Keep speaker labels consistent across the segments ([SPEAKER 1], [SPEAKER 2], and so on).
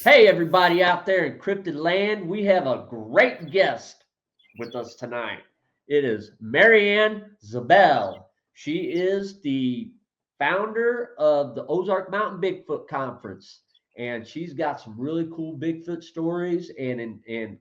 [SPEAKER 1] Hey, everybody out there in Cryptid Land, we have a great guest with us tonight. It is Mary Ann Ziebell. She is the founder of the Ozark Mountain Bigfoot Conference, and she's got some really cool Bigfoot stories and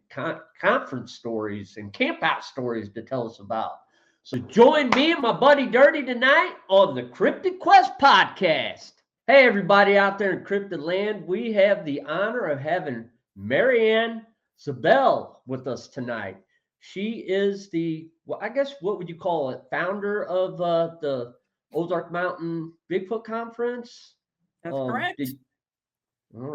[SPEAKER 1] conference stories and campout stories to tell us about. So join me and my buddy Dirty tonight on the Cryptid Quest Podcast. Hey, everybody out there in Cryptid Land, we have the honor of having Mary Ann Ziebell with us tonight. She is I guess, what would you call it, founder of the Ozark Mountain Bigfoot Conference?
[SPEAKER 2] That's correct.
[SPEAKER 1] All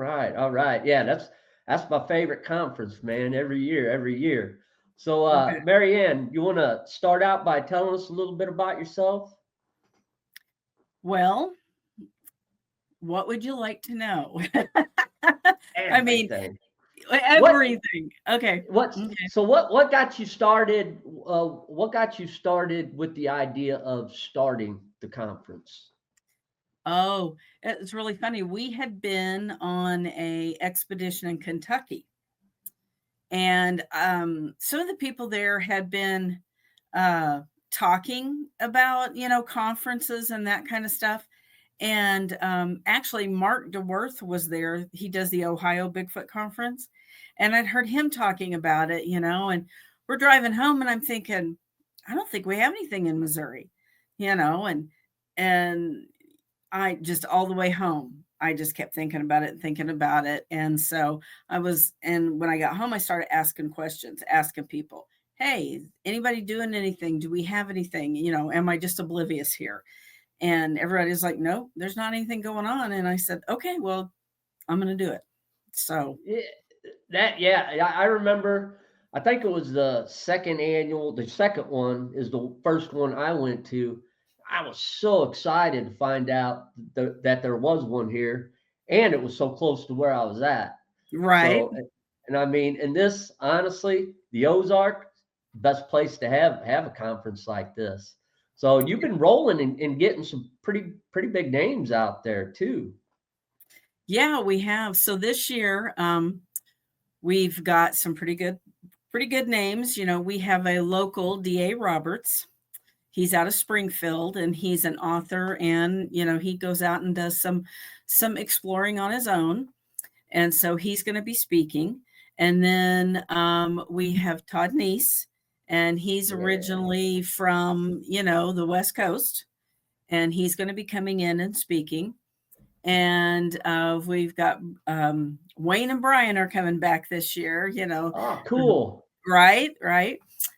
[SPEAKER 1] right. Yeah, that's my favorite conference, man, every year. So,
[SPEAKER 2] Okay.
[SPEAKER 1] Mary Ann, you want to start out by telling us a little bit about yourself?
[SPEAKER 2] Well, what would you like to know? I mean,
[SPEAKER 1] Everything.
[SPEAKER 2] everything. Okay.
[SPEAKER 1] What got you started? What got you started with the idea of starting the conference?
[SPEAKER 2] Oh, it's really funny. We had been on a expedition in Kentucky, and some of the people there had been talking about, conferences and that kind of stuff. And actually, Mark DeWorth was there. He does the Ohio Bigfoot Conference. And I'd heard him talking about it, and we're driving home and I'm thinking, I don't think we have anything in Missouri, and I just all the way home, I just kept thinking about it. And so and when I got home, I started asking questions, asking people, hey, anybody doing anything? Do we have anything? Am I just oblivious here? And everybody's like, no, there's not anything going on. And I said, okay, well, I'm going to do it. So
[SPEAKER 1] I remember, I think it was the second one is the first one I went to. I was so excited to find out that there was one here, and it was so close to where I was at.
[SPEAKER 2] right.
[SPEAKER 1] So, and I mean, and this, honestly, the Ozark, best place to have a conference like this. So you've been rolling and getting some pretty big names out there too.
[SPEAKER 2] Yeah, we have. So this year, we've got some pretty good names. We have a local DA Roberts. He's out of Springfield and he's an author, and he goes out and does some exploring on his own. And so he's going to be speaking. And then we have Todd Neese, and he's originally from, the West Coast, and he's going to be coming in and speaking. And we've got Wayne and Brian are coming back this year,
[SPEAKER 1] Oh, cool.
[SPEAKER 2] Right.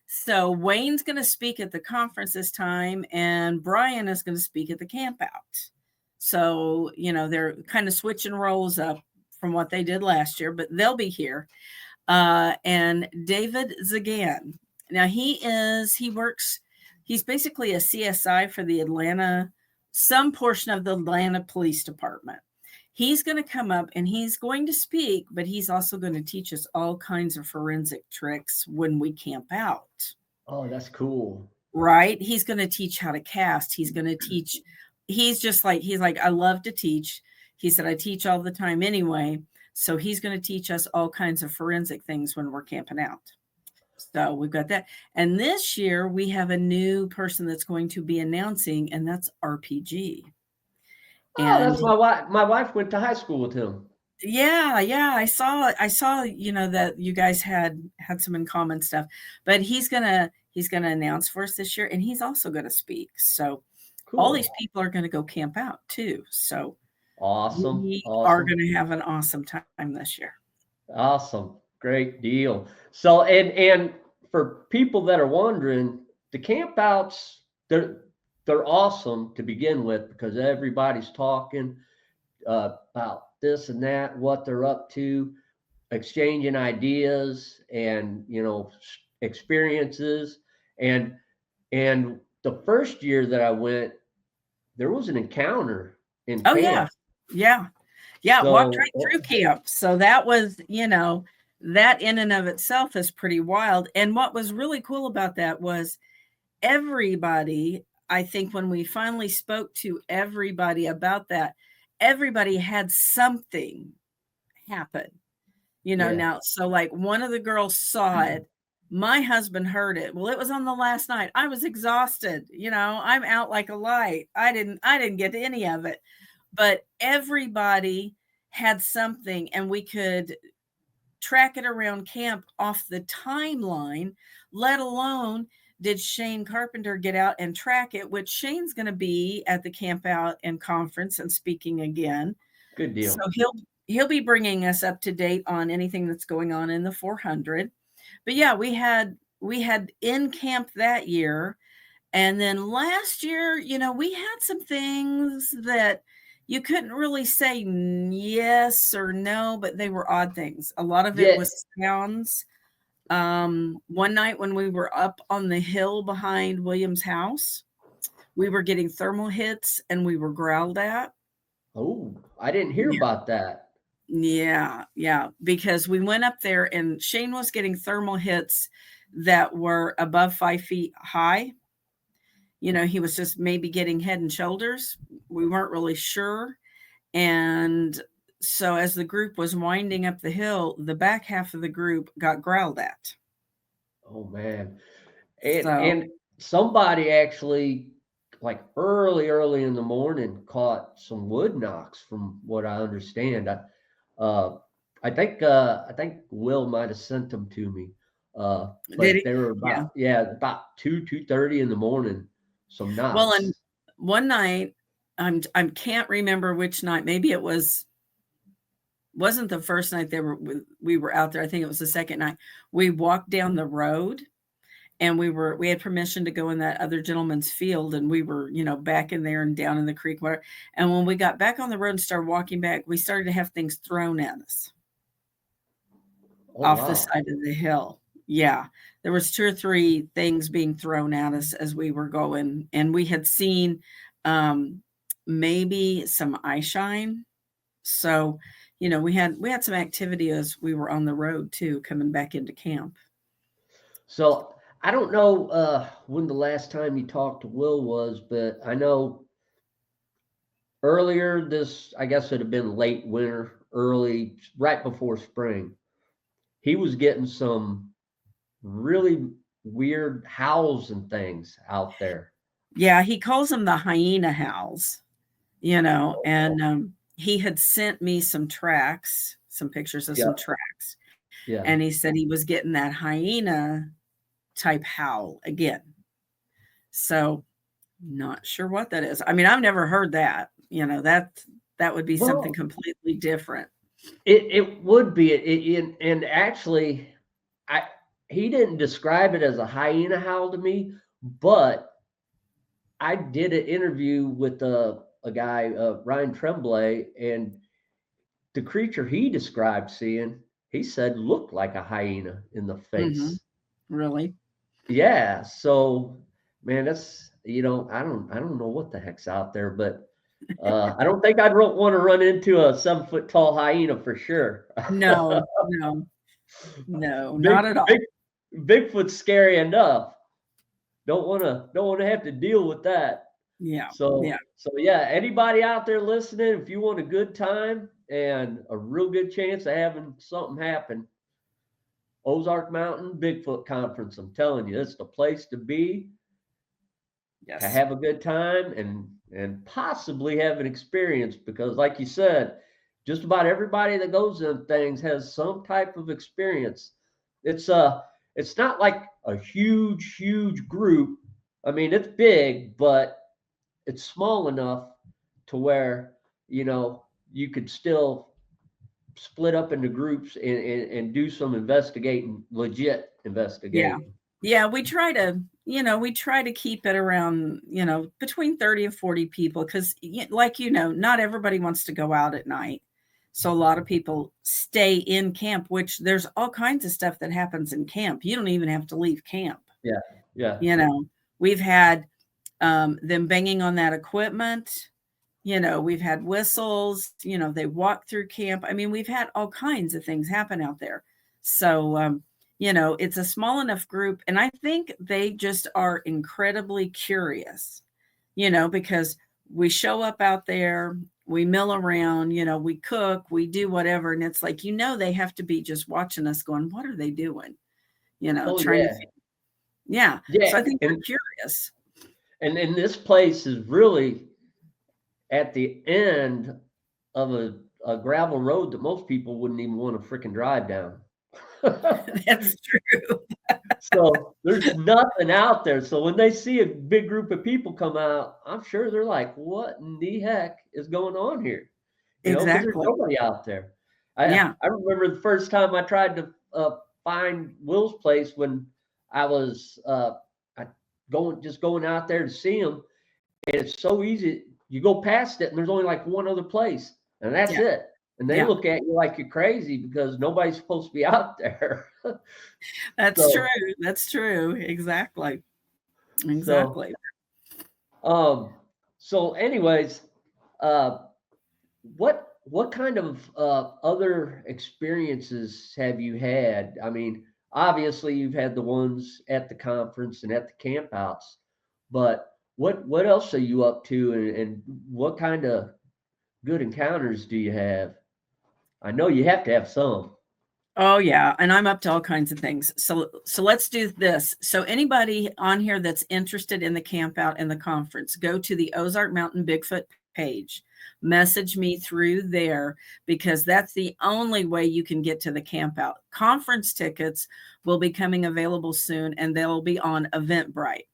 [SPEAKER 2] So Wayne's going to speak at the conference this time, and Brian is going to speak at the camp out. So, they're kind of switching roles up from what they did last year, but they'll be here. And David Zagan. Now he's basically a CSI for some portion of the Atlanta Police Department. He's going to come up and he's going to speak, but he's also going to teach us all kinds of forensic tricks when we camp out.
[SPEAKER 1] Oh, that's cool.
[SPEAKER 2] Right? He's going to teach how to cast. He's like, I love to teach. He said, I teach all the time anyway. So he's going to teach us all kinds of forensic things when we're camping out. So we've got that. And this year we have a new person that's going to be announcing, and that's RPG.
[SPEAKER 1] Oh, that's my wife. My wife went to high school with him.
[SPEAKER 2] Yeah. I saw, that you guys had some in common stuff, but he's going to announce for us this year, and he's also going to speak. So cool. All these people are going to go camp out too. So
[SPEAKER 1] awesome.
[SPEAKER 2] We are going to have an awesome time this year.
[SPEAKER 1] Awesome. Great deal. So, and for people that are wondering, the campouts, they're awesome to begin with because everybody's talking about this and that, what they're up to, exchanging ideas and, experiences. And the first year that I went, there was an encounter in camp.
[SPEAKER 2] Yeah. So, walked right through camp. So that was, that in and of itself is pretty wild. And what was really cool about that was everybody, I think when we finally spoke to everybody about that, everybody had something happen.
[SPEAKER 1] Yeah.
[SPEAKER 2] Now, so like one of the girls saw it. My husband heard it. Well, it was on the last night. I was exhausted. I'm out like a light. I didn't get any of it, but everybody had something, and we could track it around camp off the timeline, let alone did Shane Carpenter get out and track it, which Shane's going to be at the camp out and conference and speaking again.
[SPEAKER 1] Good deal.
[SPEAKER 2] So he'll be bringing us up to date on anything that's going on in the 400. But yeah, we had in camp that year. And then last year, we had some things that you couldn't really say yes or no, but they were odd things. A lot of it was sounds. One night when we were up on the hill behind William's house, we were getting thermal hits and we were growled at.
[SPEAKER 1] Oh, I didn't hear about that.
[SPEAKER 2] Yeah, because we went up there and Shane was getting thermal hits that were above 5 feet high. He was just maybe getting head and shoulders. We weren't really sure. And so as the group was winding up the hill, the back half of the group got growled at.
[SPEAKER 1] Oh, man. And somebody actually, like early in the morning, caught some wood knocks from what I understand. I think Will might have sent them to me. But they were about about 2:30 in the morning. Some knocks.
[SPEAKER 2] Well, and one night, I can't remember which night. Maybe it wasn't the first night we were out there. I think it was the second night. We walked down the road, and we had permission to go in that other gentleman's field, and we were back in there and down in the creek. And when we got back on the road and started walking back, we started to have things thrown at us off the side of the hill. Yeah, there was 2 or 3 things being thrown at us as we were going, and we had seen maybe some eye shine. So, we had some activity as we were on the road too, coming back into camp.
[SPEAKER 1] So I don't know when the last time you talked to Will was, but I know earlier I guess it had been late winter, early, right before spring. He was getting some really weird howls and things out there.
[SPEAKER 2] Yeah, he calls them the hyena howls, and he had sent me some pictures of some tracks. Yeah. And he said he was getting that hyena type howl again. So not sure what that is. I mean, I've never heard that. That would be something completely different.
[SPEAKER 1] It would be. And actually, he didn't describe it as a hyena howl to me, but I did an interview with a guy, Ryan Tremblay, and the creature he described seeing, he said looked like a hyena in the face.
[SPEAKER 2] Mm-hmm. Really?
[SPEAKER 1] Yeah. So, man, that's I don't know what the heck's out there, but I don't think I'd want to run into a 7-foot tall hyena for sure.
[SPEAKER 2] No, not at all.
[SPEAKER 1] Bigfoot's scary enough. Don't want to have to deal with that.
[SPEAKER 2] Yeah.
[SPEAKER 1] So anybody out there listening, if you want a good time and a real good chance of having something happen, Ozark Mountain Bigfoot Conference, I'm telling you, it's the place to be. Yes. To have a good time and possibly have an experience, because like you said, just about everybody that goes in things has some type of experience. It's not like a huge group. I mean, it's big, but it's small enough to where, you could still split up into groups and do some legit investigating.
[SPEAKER 2] Yeah. We try to keep it around, between 30 and 40 people. Cause like, not everybody wants to go out at night. So a lot of people stay in camp, which there's all kinds of stuff that happens in camp. You don't even have to leave camp.
[SPEAKER 1] Yeah.
[SPEAKER 2] We've had them banging on that equipment. We've had whistles, they walk through camp. I mean, we've had all kinds of things happen out there. So, it's a small enough group. And I think they just are incredibly curious, because we show up out there, we mill around, we cook, we do whatever. And it's like, they have to be just watching us going, what are they doing? Trying to, yeah. So I think they're curious.
[SPEAKER 1] And this place is really at the end of a gravel road that most people wouldn't even want to freaking drive down.
[SPEAKER 2] That's true.
[SPEAKER 1] So there's nothing out there. So when they see a big group of people come out, I'm sure they're like, what in the heck is going on here? Because there's nobody out there. I remember the first time I tried to find Will's place when I was going out there to see him. And it's so easy. You go past it and there's only like one other place and that's it. And they look at you like you're crazy because nobody's supposed to be out there.
[SPEAKER 2] That's true. That's true. Exactly.
[SPEAKER 1] So anyways, what kind of other experiences have you had? I mean, obviously you've had the ones at the conference and at the campouts, but what else are you up to, and what kind of good encounters do you have? I know you have to have some.
[SPEAKER 2] Oh yeah, and I'm up to all kinds of things. So let's do this. So anybody on here that's interested in the campout and the conference, go to the Ozark Mountain Bigfoot page. Message me through there, because that's the only way you can get to the campout. Conference tickets will be coming available soon, and they'll be on Eventbrite.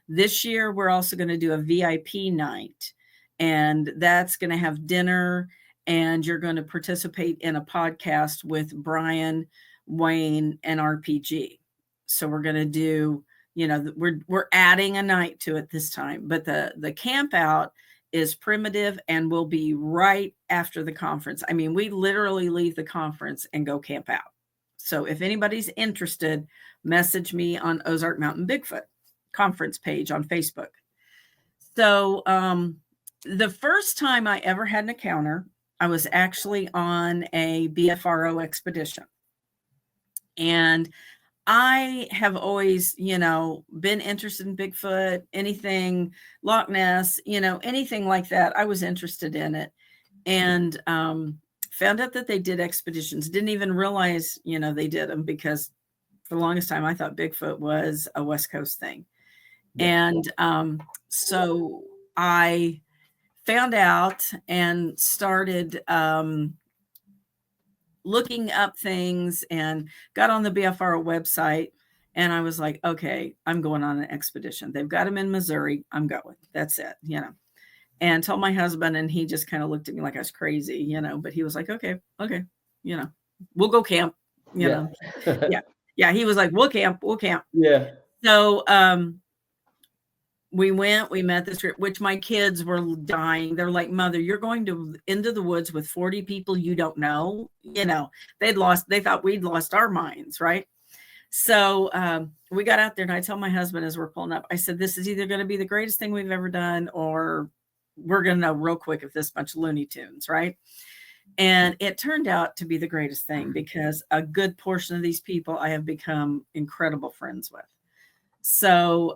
[SPEAKER 2] This year, we're also going to do a VIP night, and that's going to have dinner, and you're going to participate in a podcast with Brian, Wayne, and RPG. So we're going to do, we're adding a night to it this time, but the camp out is primitive and will be right after the conference. I mean, we literally leave the conference and go camp out. So if anybody's interested, message me on Ozark Mountain Bigfoot Conference page on Facebook. So the first time I ever had an encounter, I was actually on a BFRO expedition. And I have always, been interested in Bigfoot, anything, Loch Ness, anything like that. I was interested in it, and found out that they did expeditions. Didn't even realize, they did them, because for the longest time I thought Bigfoot was a West Coast thing. Yeah. And so I found out and started looking up things and got on the BFRO website, and I was like, okay, I'm going on an expedition. They've got them in Missouri. I'm going. That's it, and told my husband, and he just kind of looked at me like I was crazy, but he was like, okay, we'll go camp, know. Yeah. He was like, we'll camp.
[SPEAKER 1] Yeah.
[SPEAKER 2] So, we met this group, which my kids were dying. They're like, Mother, you're going into the woods with 40 people you don't know. They thought we'd lost our minds, right? So we got out there, and I told my husband as we're pulling up, I said, this is either going to be the greatest thing we've ever done, or we're going to know real quick if this bunch of Looney Tunes, right? And it turned out to be the greatest thing, because a good portion of these people I have become incredible friends with. So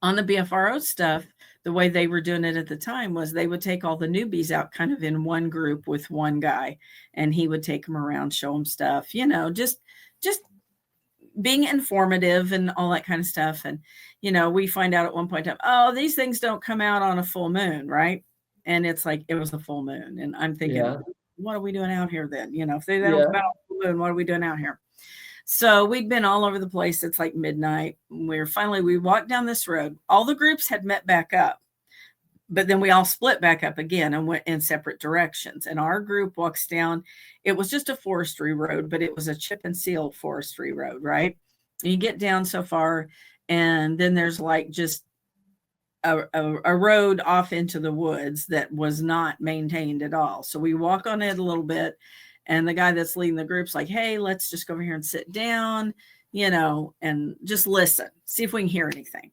[SPEAKER 2] on the BFRO stuff, the way they were doing it at the time was they would take all the newbies out kind of in one group with one guy, and he would take them around, show them stuff, just being informative and all that kind of stuff. And, we find out at one point in time, oh, these things don't come out on a full moon, right? And it's like, it was a full moon. And I'm thinking, what are we doing out here then? If they don't come out on a full moon, what are we doing out here? So we'd been all over the place. It's like midnight. We walked down this road. All the groups had met back up, but then we all split back up again and went in separate directions. And our group walks down. It was just a forestry road, but it was a chip and seal forestry road, right? And you get down so far, and then there's like just a road off into the woods that was not maintained at all. So we walk on it a little bit. And the guy that's leading the group's like, hey, let's just go over here and sit down, and just listen, see if we can hear anything.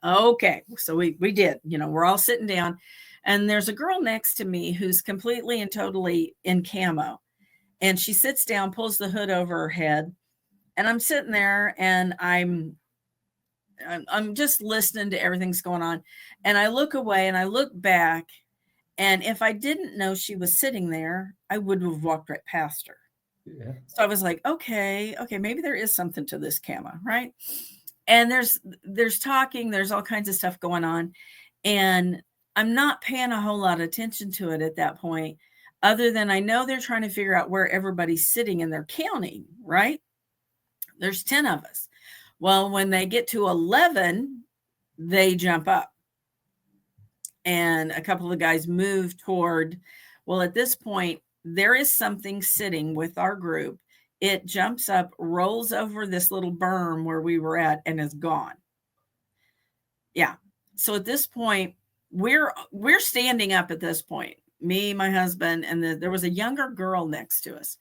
[SPEAKER 2] Okay. So we did, we're all sitting down, and there's a girl next to me who's completely and totally in camo. And she sits down, pulls the hood over her head. And I'm sitting there, and I'm just listening to everything's going on. And I look away, and I look back, And if I didn't know she was sitting there, I would have walked right past her.
[SPEAKER 1] Yeah.
[SPEAKER 2] So I was like, okay, maybe there is something to this camera, right? And there's talking, there's all kinds of stuff going on. And I'm not paying a whole lot of attention to it at that point, other than I know they're trying to figure out where everybody's sitting and they're counting, right? There's 10 of us. Well, when they get to 11, they jump up. And a couple of guys move toward, well, at this point, there is something sitting with our group. It jumps up, rolls over this little berm where we were at, and is gone. Yeah. So at this point, we're standing up at this point. Me, my husband, and there was a younger girl next to us.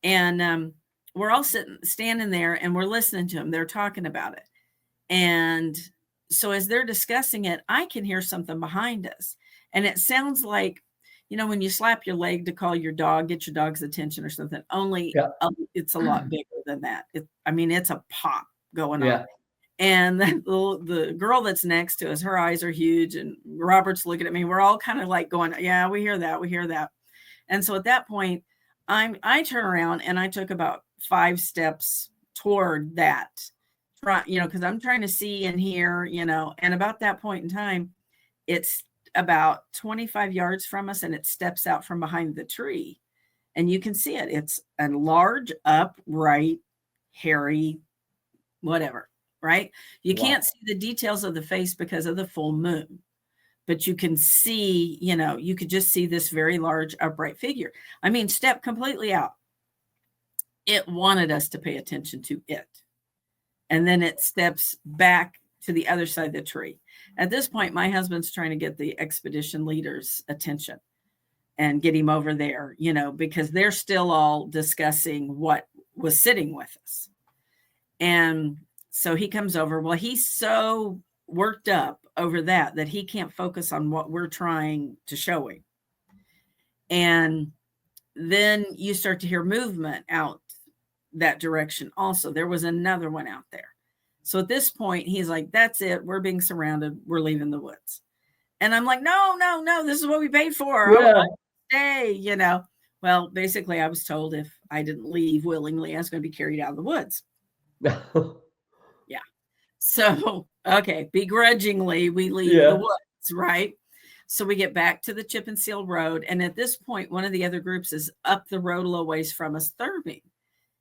[SPEAKER 2] And we're all standing there, and we're listening to them. They're talking about it. And so as they're discussing it, I can hear something behind us. And it sounds like, when you slap your leg to call your dog, get your dog's attention or something, only it's a lot bigger than that. It's a pop going on. And the girl that's next to us, her eyes are huge, and Robert's looking at me. We're all kind of like going, yeah, we hear that. And so at that point, I turn around and I took about 5 steps toward that, because I'm trying to see and hear, and about that point in time, it's about 25 yards from us, and it steps out from behind the tree, and you can see it. It's a large, upright, hairy, whatever, right? You can't see the details of the face because of the full moon, but you can see, you could just see this very large, upright figure. Step completely out. It wanted us to pay attention to it. And then it steps back to the other side of the tree. At this point, my husband's trying to get the expedition leader's attention and get him over there, because they're still all discussing what was sitting with us. And so he comes over. Well, he's so worked up over that he can't focus on what we're trying to show him. And then you start to hear movement out that direction. Also, there was another one out there. So at this point, he's like, that's it. We're being surrounded. We're leaving the woods. And I'm like, no, this is what we paid for. Yeah. Stay, Well, basically, I was told if I didn't leave willingly, I was going to be carried out of the woods. Yeah. So, okay, begrudgingly, we leave the woods, right? So we get back to the Chip and Seal Road. And at this point, one of the other groups is up the road a little ways from us, therming.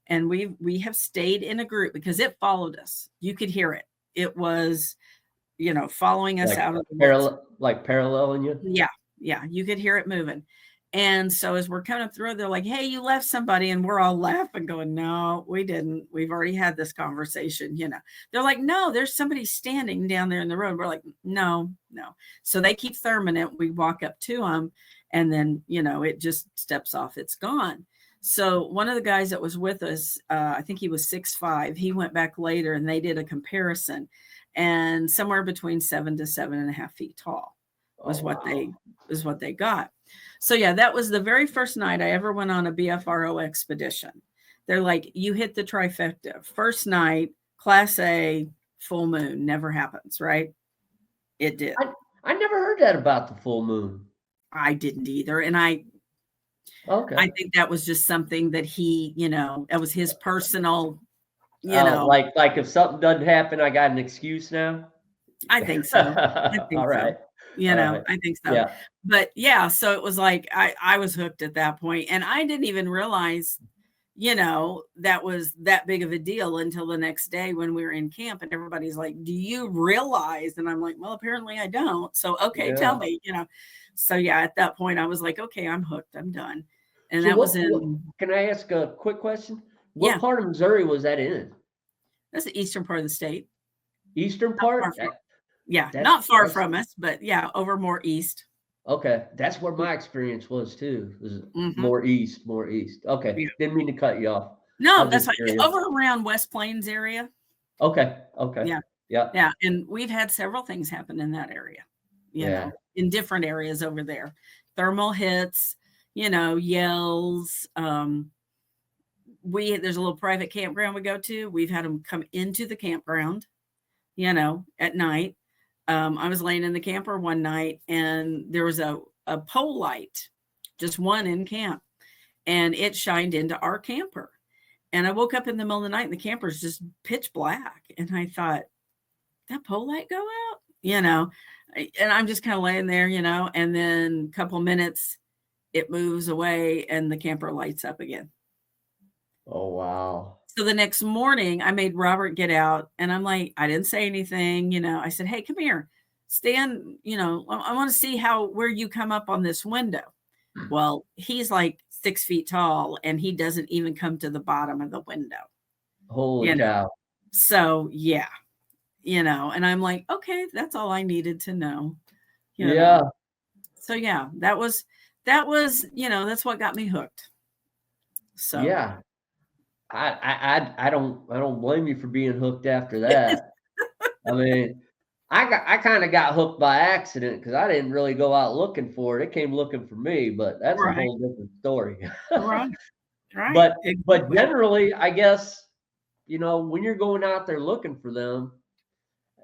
[SPEAKER 2] And we have stayed in a group because it followed us. You could hear it. It was, following us out of the woods.
[SPEAKER 1] Paralleling you?
[SPEAKER 2] Yeah. You could hear it moving. And so as we're coming through, they're like, hey, you left somebody. And we're all laughing, going, no, we didn't. We've already had this conversation, They're like, no, there's somebody standing down there in the road. We're like, no. So they keep therming it. We walk up to them, and then, it just steps off. It's gone. So one of the guys that was with us, I think he was 6'5". He went back later, and they did a comparison, and somewhere between 7 to 7.5 feet tall was what they got. So yeah, that was the very first night I ever went on a BFRO expedition. They're like, you hit the trifecta. First night, Class A, full moon, never happens, right? It did.
[SPEAKER 1] I never heard that about the full moon.
[SPEAKER 2] I didn't either, and I think that was just something that he, it was his personal,
[SPEAKER 1] like if something doesn't happen, I got an excuse now.
[SPEAKER 2] I think so.
[SPEAKER 1] All right.
[SPEAKER 2] I think so.
[SPEAKER 1] Yeah.
[SPEAKER 2] But yeah, so it was like, I was hooked at that point, and I didn't even realize, that was that big of a deal until the next day when we were in camp, and everybody's like, do you realize? And I'm like, well, apparently I don't. So, okay, tell me, So yeah, at that point I was like, okay, I'm hooked. I'm done. And so that was in.
[SPEAKER 1] Can I ask a quick question? What part of Missouri was that in?
[SPEAKER 2] That's the eastern part of the state.
[SPEAKER 1] Eastern part?
[SPEAKER 2] Not far from us, but yeah, over more east.
[SPEAKER 1] Okay, that's where my experience was too. It was more east. Okay, didn't mean to cut you off.
[SPEAKER 2] No, that's fine. Over around West Plains area.
[SPEAKER 1] Okay.
[SPEAKER 2] Yeah, and we've had several things happen in that area. You know, in different areas over there. Thermal hits, yells. There's a little private campground we go to. We've had them come into the campground, at night. I was laying in the camper one night, and there was a a pole light, just one in camp, and it shined into our camper. And I woke up in the middle of the night and the camper's just pitch black. And I thought, that pole light go out? And I'm just kind of laying there, and then a couple minutes, it moves away and the camper lights up again.
[SPEAKER 1] Oh, wow.
[SPEAKER 2] So the next morning I made Robert get out, and I'm like, I didn't say anything, I said, hey, come here, stand, I want to see where you come up on this window. Well, he's like 6 feet tall and he doesn't even come to the bottom of the window.
[SPEAKER 1] Holy cow.
[SPEAKER 2] So yeah, and I'm like, okay, that's all I needed to know.
[SPEAKER 1] Yeah.
[SPEAKER 2] So yeah, that was, that's what got me hooked. So
[SPEAKER 1] yeah, I don't blame you for being hooked after that. I mean, I kind of got hooked by accident because I didn't really go out looking for it. It came looking for me, but that's a whole different story.
[SPEAKER 2] Right.
[SPEAKER 1] But generally, I guess, when you're going out there looking for them,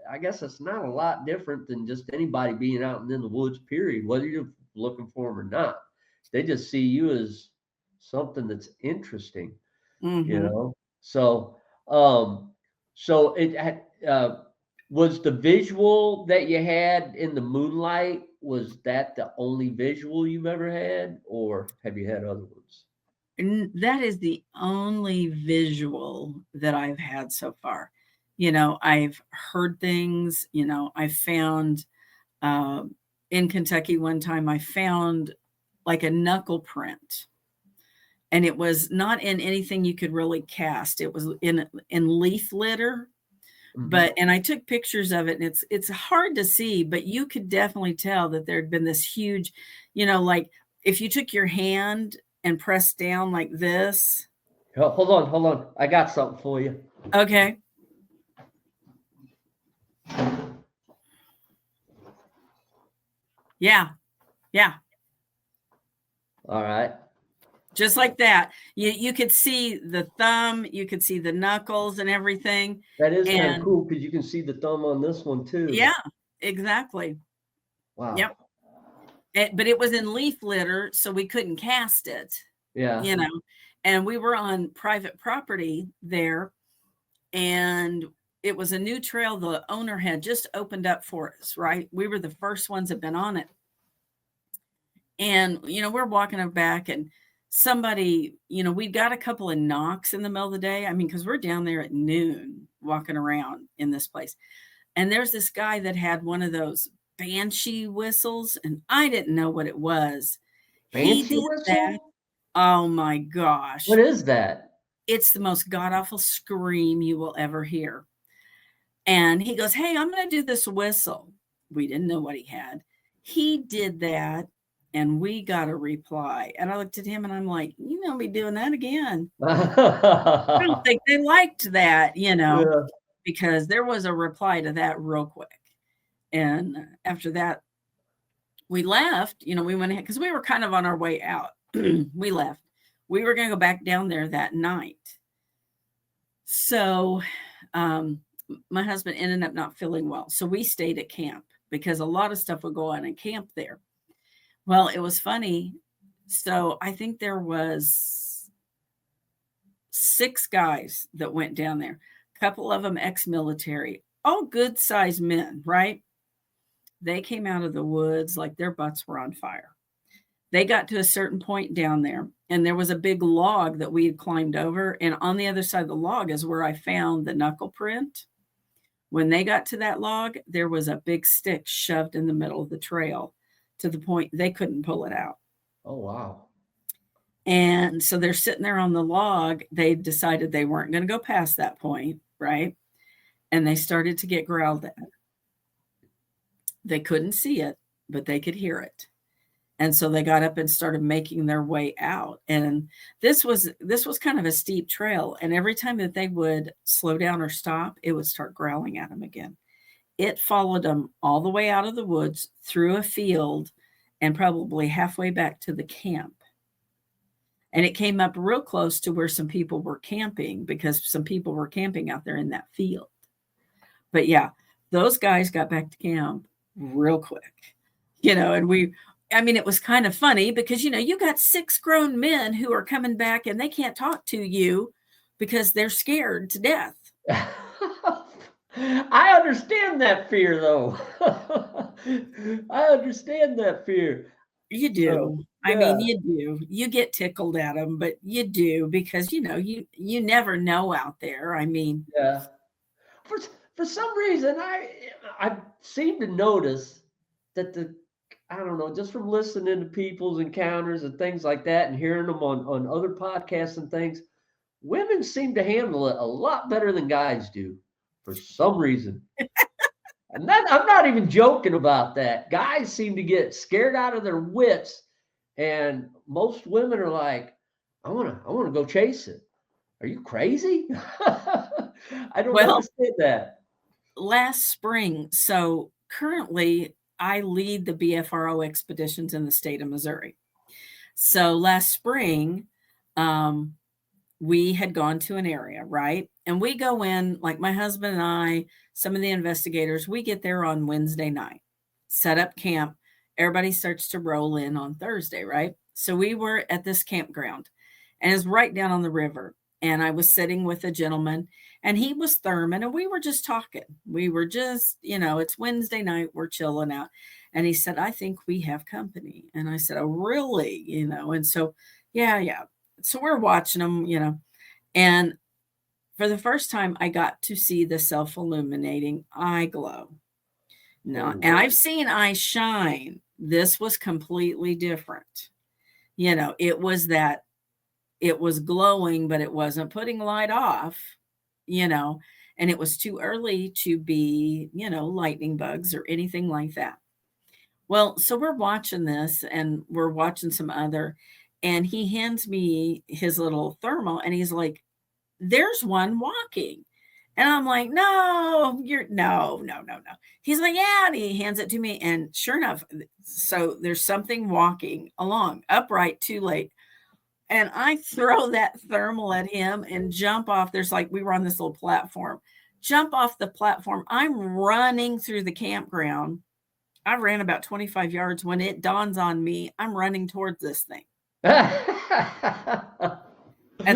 [SPEAKER 1] I guess it's not a lot different than just anybody being out in the woods, period, whether you're looking for them or not. They just see you as something that's interesting, So, so it had, was the visual that you had in the moonlight, was that the only visual you've ever had, or have you had other ones?
[SPEAKER 2] And that is the only visual that I've had so far. I've heard things, I found, in Kentucky one time, I found like a knuckle print, and it was not in anything you could really cast. It was in leaf litter. Mm-hmm. And I took pictures of it, and it's hard to see, but you could definitely tell that there had been this huge, like if you took your hand and pressed down like this.
[SPEAKER 1] Hold on. I got something for you.
[SPEAKER 2] Okay. Yeah.
[SPEAKER 1] All right.
[SPEAKER 2] Just like that. You could see the thumb, you could see the knuckles and everything.
[SPEAKER 1] That is kind of cool because you can see the thumb on this one too.
[SPEAKER 2] Yeah, exactly.
[SPEAKER 1] Wow.
[SPEAKER 2] Yep. But it was in leaf litter, so we couldn't cast it.
[SPEAKER 1] Yeah.
[SPEAKER 2] And we were on private property there, and it was a new trail the owner had just opened up for us, right? We were the first ones that had been on it. And, we're walking back, and somebody, we'd got a couple of knocks in the middle of the day. I mean, because we're down there at noon walking around in this place. And there's this guy that had one of those banshee whistles, and I didn't know what it was.
[SPEAKER 1] Banshee whistle?
[SPEAKER 2] That. Oh my gosh.
[SPEAKER 1] What is that?
[SPEAKER 2] It's the most god-awful scream you will ever hear. And he goes, hey, I'm going to do this whistle. We didn't know what he had. He did that, and we got a reply. And I looked at him, and I'm like, you know me doing that again. I don't think they liked that, because there was a reply to that real quick. And after that, we left, we went ahead because we were kind of on our way out. We left. We were going to go back down there that night. So my husband ended up not feeling well. So we stayed at camp because a lot of stuff would go on in camp there. Well, it was funny. So I think there was 6 guys that went down there. A couple of them ex-military, all good-sized men, right? They came out of the woods like their butts were on fire. They got to a certain point down there, and there was a big log that we had climbed over. And on the other side of the log is where I found the knuckle print. When they got to that log, there was a big stick shoved in the middle of the trail to the point they couldn't pull it out.
[SPEAKER 1] Oh, wow.
[SPEAKER 2] And so they're sitting there on the log. They decided they weren't going to go past that point, right? And they started to get growled at. They couldn't see it, but they could hear it. And so they got up and started making their way out. And this was kind of a steep trail. And every time that they would slow down or stop, it would start growling at them again. It followed them all the way out of the woods, through a field, and probably halfway back to the camp. And it came up real close to where some people were camping, because some people were camping out there in that field. But yeah, those guys got back to camp real quick, and I mean, it was kind of funny because, you got 6 grown men who are coming back and they can't talk to you because they're scared to death.
[SPEAKER 1] I understand that fear, though. I understand that fear.
[SPEAKER 2] You do. I mean,
[SPEAKER 1] Yeah,
[SPEAKER 2] you do. You get tickled at them, but you do because, you never know out there. I mean,
[SPEAKER 1] yeah. For for some reason, I seem to notice that I don't know, just from listening to people's encounters and things like that, and hearing them on other podcasts and things, women seem to handle it a lot better than guys do, for some reason. And I'm not even joking about that. Guys seem to get scared out of their wits, and most women are like, I wanna go chase it. Are you crazy? I don't
[SPEAKER 2] well,
[SPEAKER 1] understand that.
[SPEAKER 2] last spring, so currently I lead the BFRO expeditions in the state of Missouri. So last spring, um, we had gone to an area, right? And we go in, like my husband and I, some of the investigators, we get there on Wednesday night, set up camp. Everybody starts to roll in on Thursday, right? So we were at this campground and it's right down on the river. And I was sitting with a gentleman and he was Thurman and we were just talking. We were just, it's Wednesday night, we're chilling out. And he said, I think we have company. And I said, oh, really? And so, yeah. So we're watching them, and for the first time, I got to see the self-illuminating eye glow. No, and
[SPEAKER 1] Oh,
[SPEAKER 2] I've seen eyes shine. This was completely different. It was glowing, but it wasn't putting light off, and it was too early to be, lightning bugs or anything like that. Well, so we're watching this and we're watching some other, and he hands me his little thermal and he's like, there's one walking. And I'm like, no, no. He's like, yeah. And he hands it to me. And sure enough, so there's something walking along upright too late. And I throw that thermal at him and jump off. We were on this little platform, jump off the platform. I'm running through the campground. I ran about 25 yards when it dawns on me, I'm running towards this thing. At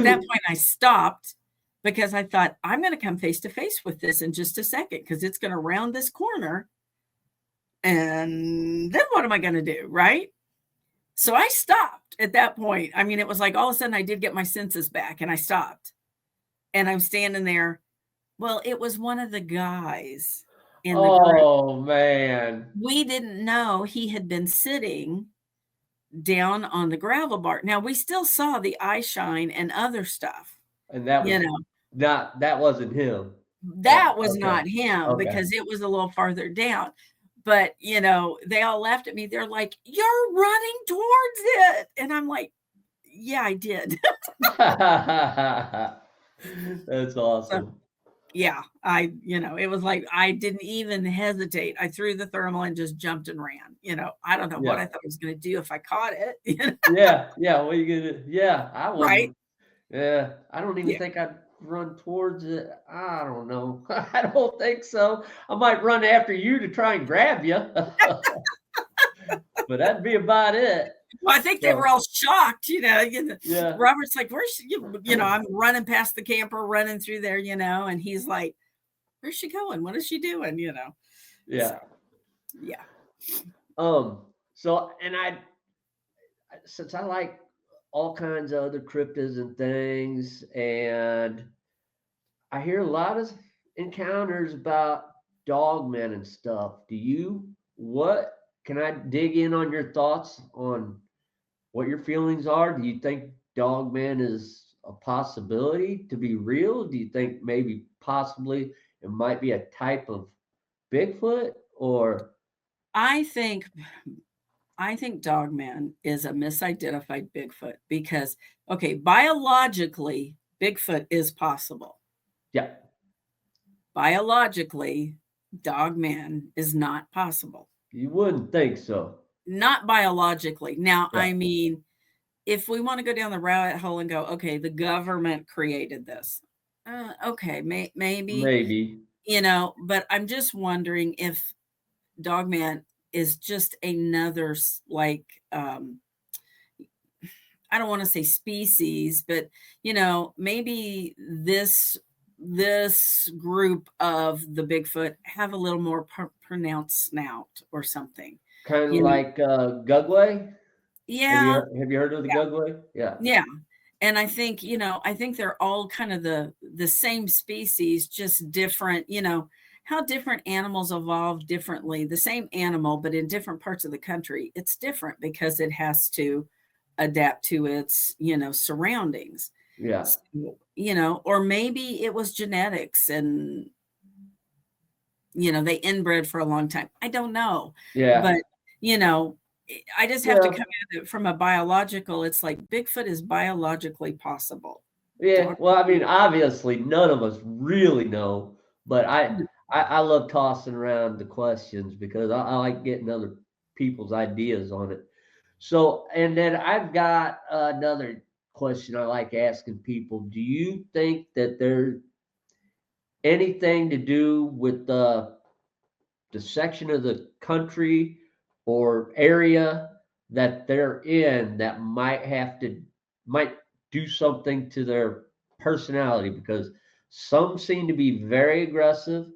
[SPEAKER 2] that point, I stopped because I thought, I'm going to come face to face with this in just a second because it's going to round this corner. And then what am I going to do? Right. So I stopped at that point. I mean, it was like all of a sudden I did get my senses back and I stopped and I'm standing there. Well, it was one of the guys in the group.
[SPEAKER 1] oh man.
[SPEAKER 2] We didn't know he had been sitting down on the gravel bar. Now we still saw the eye shine and other stuff.
[SPEAKER 1] And that was that wasn't him.
[SPEAKER 2] That was
[SPEAKER 1] Okay.
[SPEAKER 2] not him
[SPEAKER 1] Okay.
[SPEAKER 2] because it was a little farther down. But, they all laughed at me. They're like, you're running towards it. And I'm like, yeah, I did.
[SPEAKER 1] That's awesome.
[SPEAKER 2] Yeah, it was like I didn't even hesitate. I threw the thermal and just jumped and ran. I don't know what I thought I was going to do if I caught it.
[SPEAKER 1] Yeah. What are you gonna do? Yeah, I wouldn't.
[SPEAKER 2] Right?
[SPEAKER 1] Yeah, I don't even think I'd run towards it. I don't know. I don't think so. I might run after you to try and grab you. But that'd be about it.
[SPEAKER 2] Well, I think they were all shocked,
[SPEAKER 1] Yeah.
[SPEAKER 2] Robert's like, where's she? I'm running past the camper, running through there, and he's like, where's she going? What is she doing?
[SPEAKER 1] Yeah.
[SPEAKER 2] So, yeah.
[SPEAKER 1] So, and since I like all kinds of other cryptids and things, and I hear a lot of encounters about dogmen and stuff. What can I dig in on your thoughts on what your feelings are? Do you think dogman is a possibility to be real? Do you think maybe possibly it might be a type of Bigfoot? Or
[SPEAKER 2] I think dogman is a misidentified Bigfoot because, okay, biologically, Bigfoot is possible.
[SPEAKER 1] yeah,
[SPEAKER 2] Biologically, dogman is not possible.
[SPEAKER 1] you wouldn't think so.
[SPEAKER 2] Not biologically. Now,
[SPEAKER 1] Yeah.
[SPEAKER 2] I mean, if we want to go down the rabbit hole and go, okay, the government created this. Okay, maybe,
[SPEAKER 1] Maybe.
[SPEAKER 2] but I'm just wondering if dogman is just another like I don't want to say species, but maybe this group of the Bigfoot have a little more pronounced snout or something.
[SPEAKER 1] Kind of
[SPEAKER 2] You know,
[SPEAKER 1] like Gugway.
[SPEAKER 2] yeah,
[SPEAKER 1] Have you heard of the Gugway? Yeah.
[SPEAKER 2] yeah. And I think, I think they're all kind of the same species, just different, how different animals evolve differently. The same animal, but in different parts of the country, it's different because it has to adapt to its, surroundings.
[SPEAKER 1] Yeah.
[SPEAKER 2] So, or maybe it was genetics and, they inbred for a long time. I don't know.
[SPEAKER 1] Yeah.
[SPEAKER 2] But, you know, I just have to
[SPEAKER 1] Yeah.
[SPEAKER 2] come at it from a biological. It's like Bigfoot is biologically possible.
[SPEAKER 1] Yeah.
[SPEAKER 2] Doc-
[SPEAKER 1] Well, I mean, obviously, none of us really know, but I love tossing around the questions because I like getting other people's ideas on it. So, and then I've got another question I like asking people. Do you think that there's anything to do with the section of the country or area that they're in that might do something to their personality? Because some seem to be very aggressive,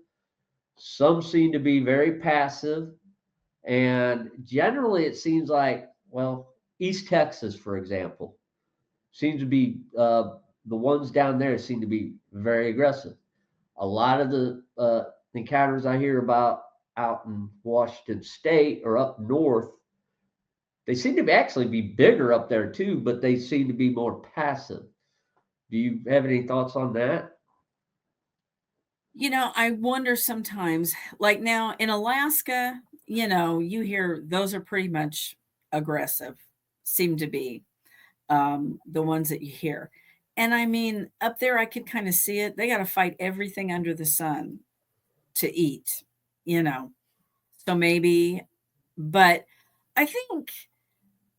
[SPEAKER 1] some seem to be very passive, and generally it seems like, well, East Texas, for example, seems to be the ones down there seem to be very aggressive. A lot of the encounters I hear about out in Washington State or up north, they seem to actually be bigger up there too, but they seem to be more passive. Do you have any thoughts on that?
[SPEAKER 2] I wonder sometimes, like now in Alaska, you hear those are pretty much aggressive, seem to be the ones that you hear. And I mean, up there, I could kind of see it. They got to fight everything under the sun to eat, you know. So maybe, but I think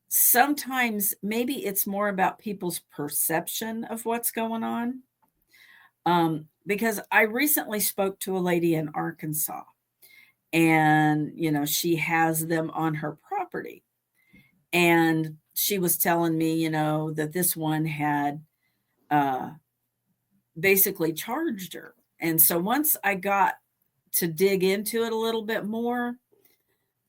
[SPEAKER 2] sometimes maybe it's more about people's perception of what's going on. Because I recently spoke to a lady in Arkansas, and she has them on her property, and she was telling me, that this one had uh, basically charged her. And so once I got to dig into it a little bit more,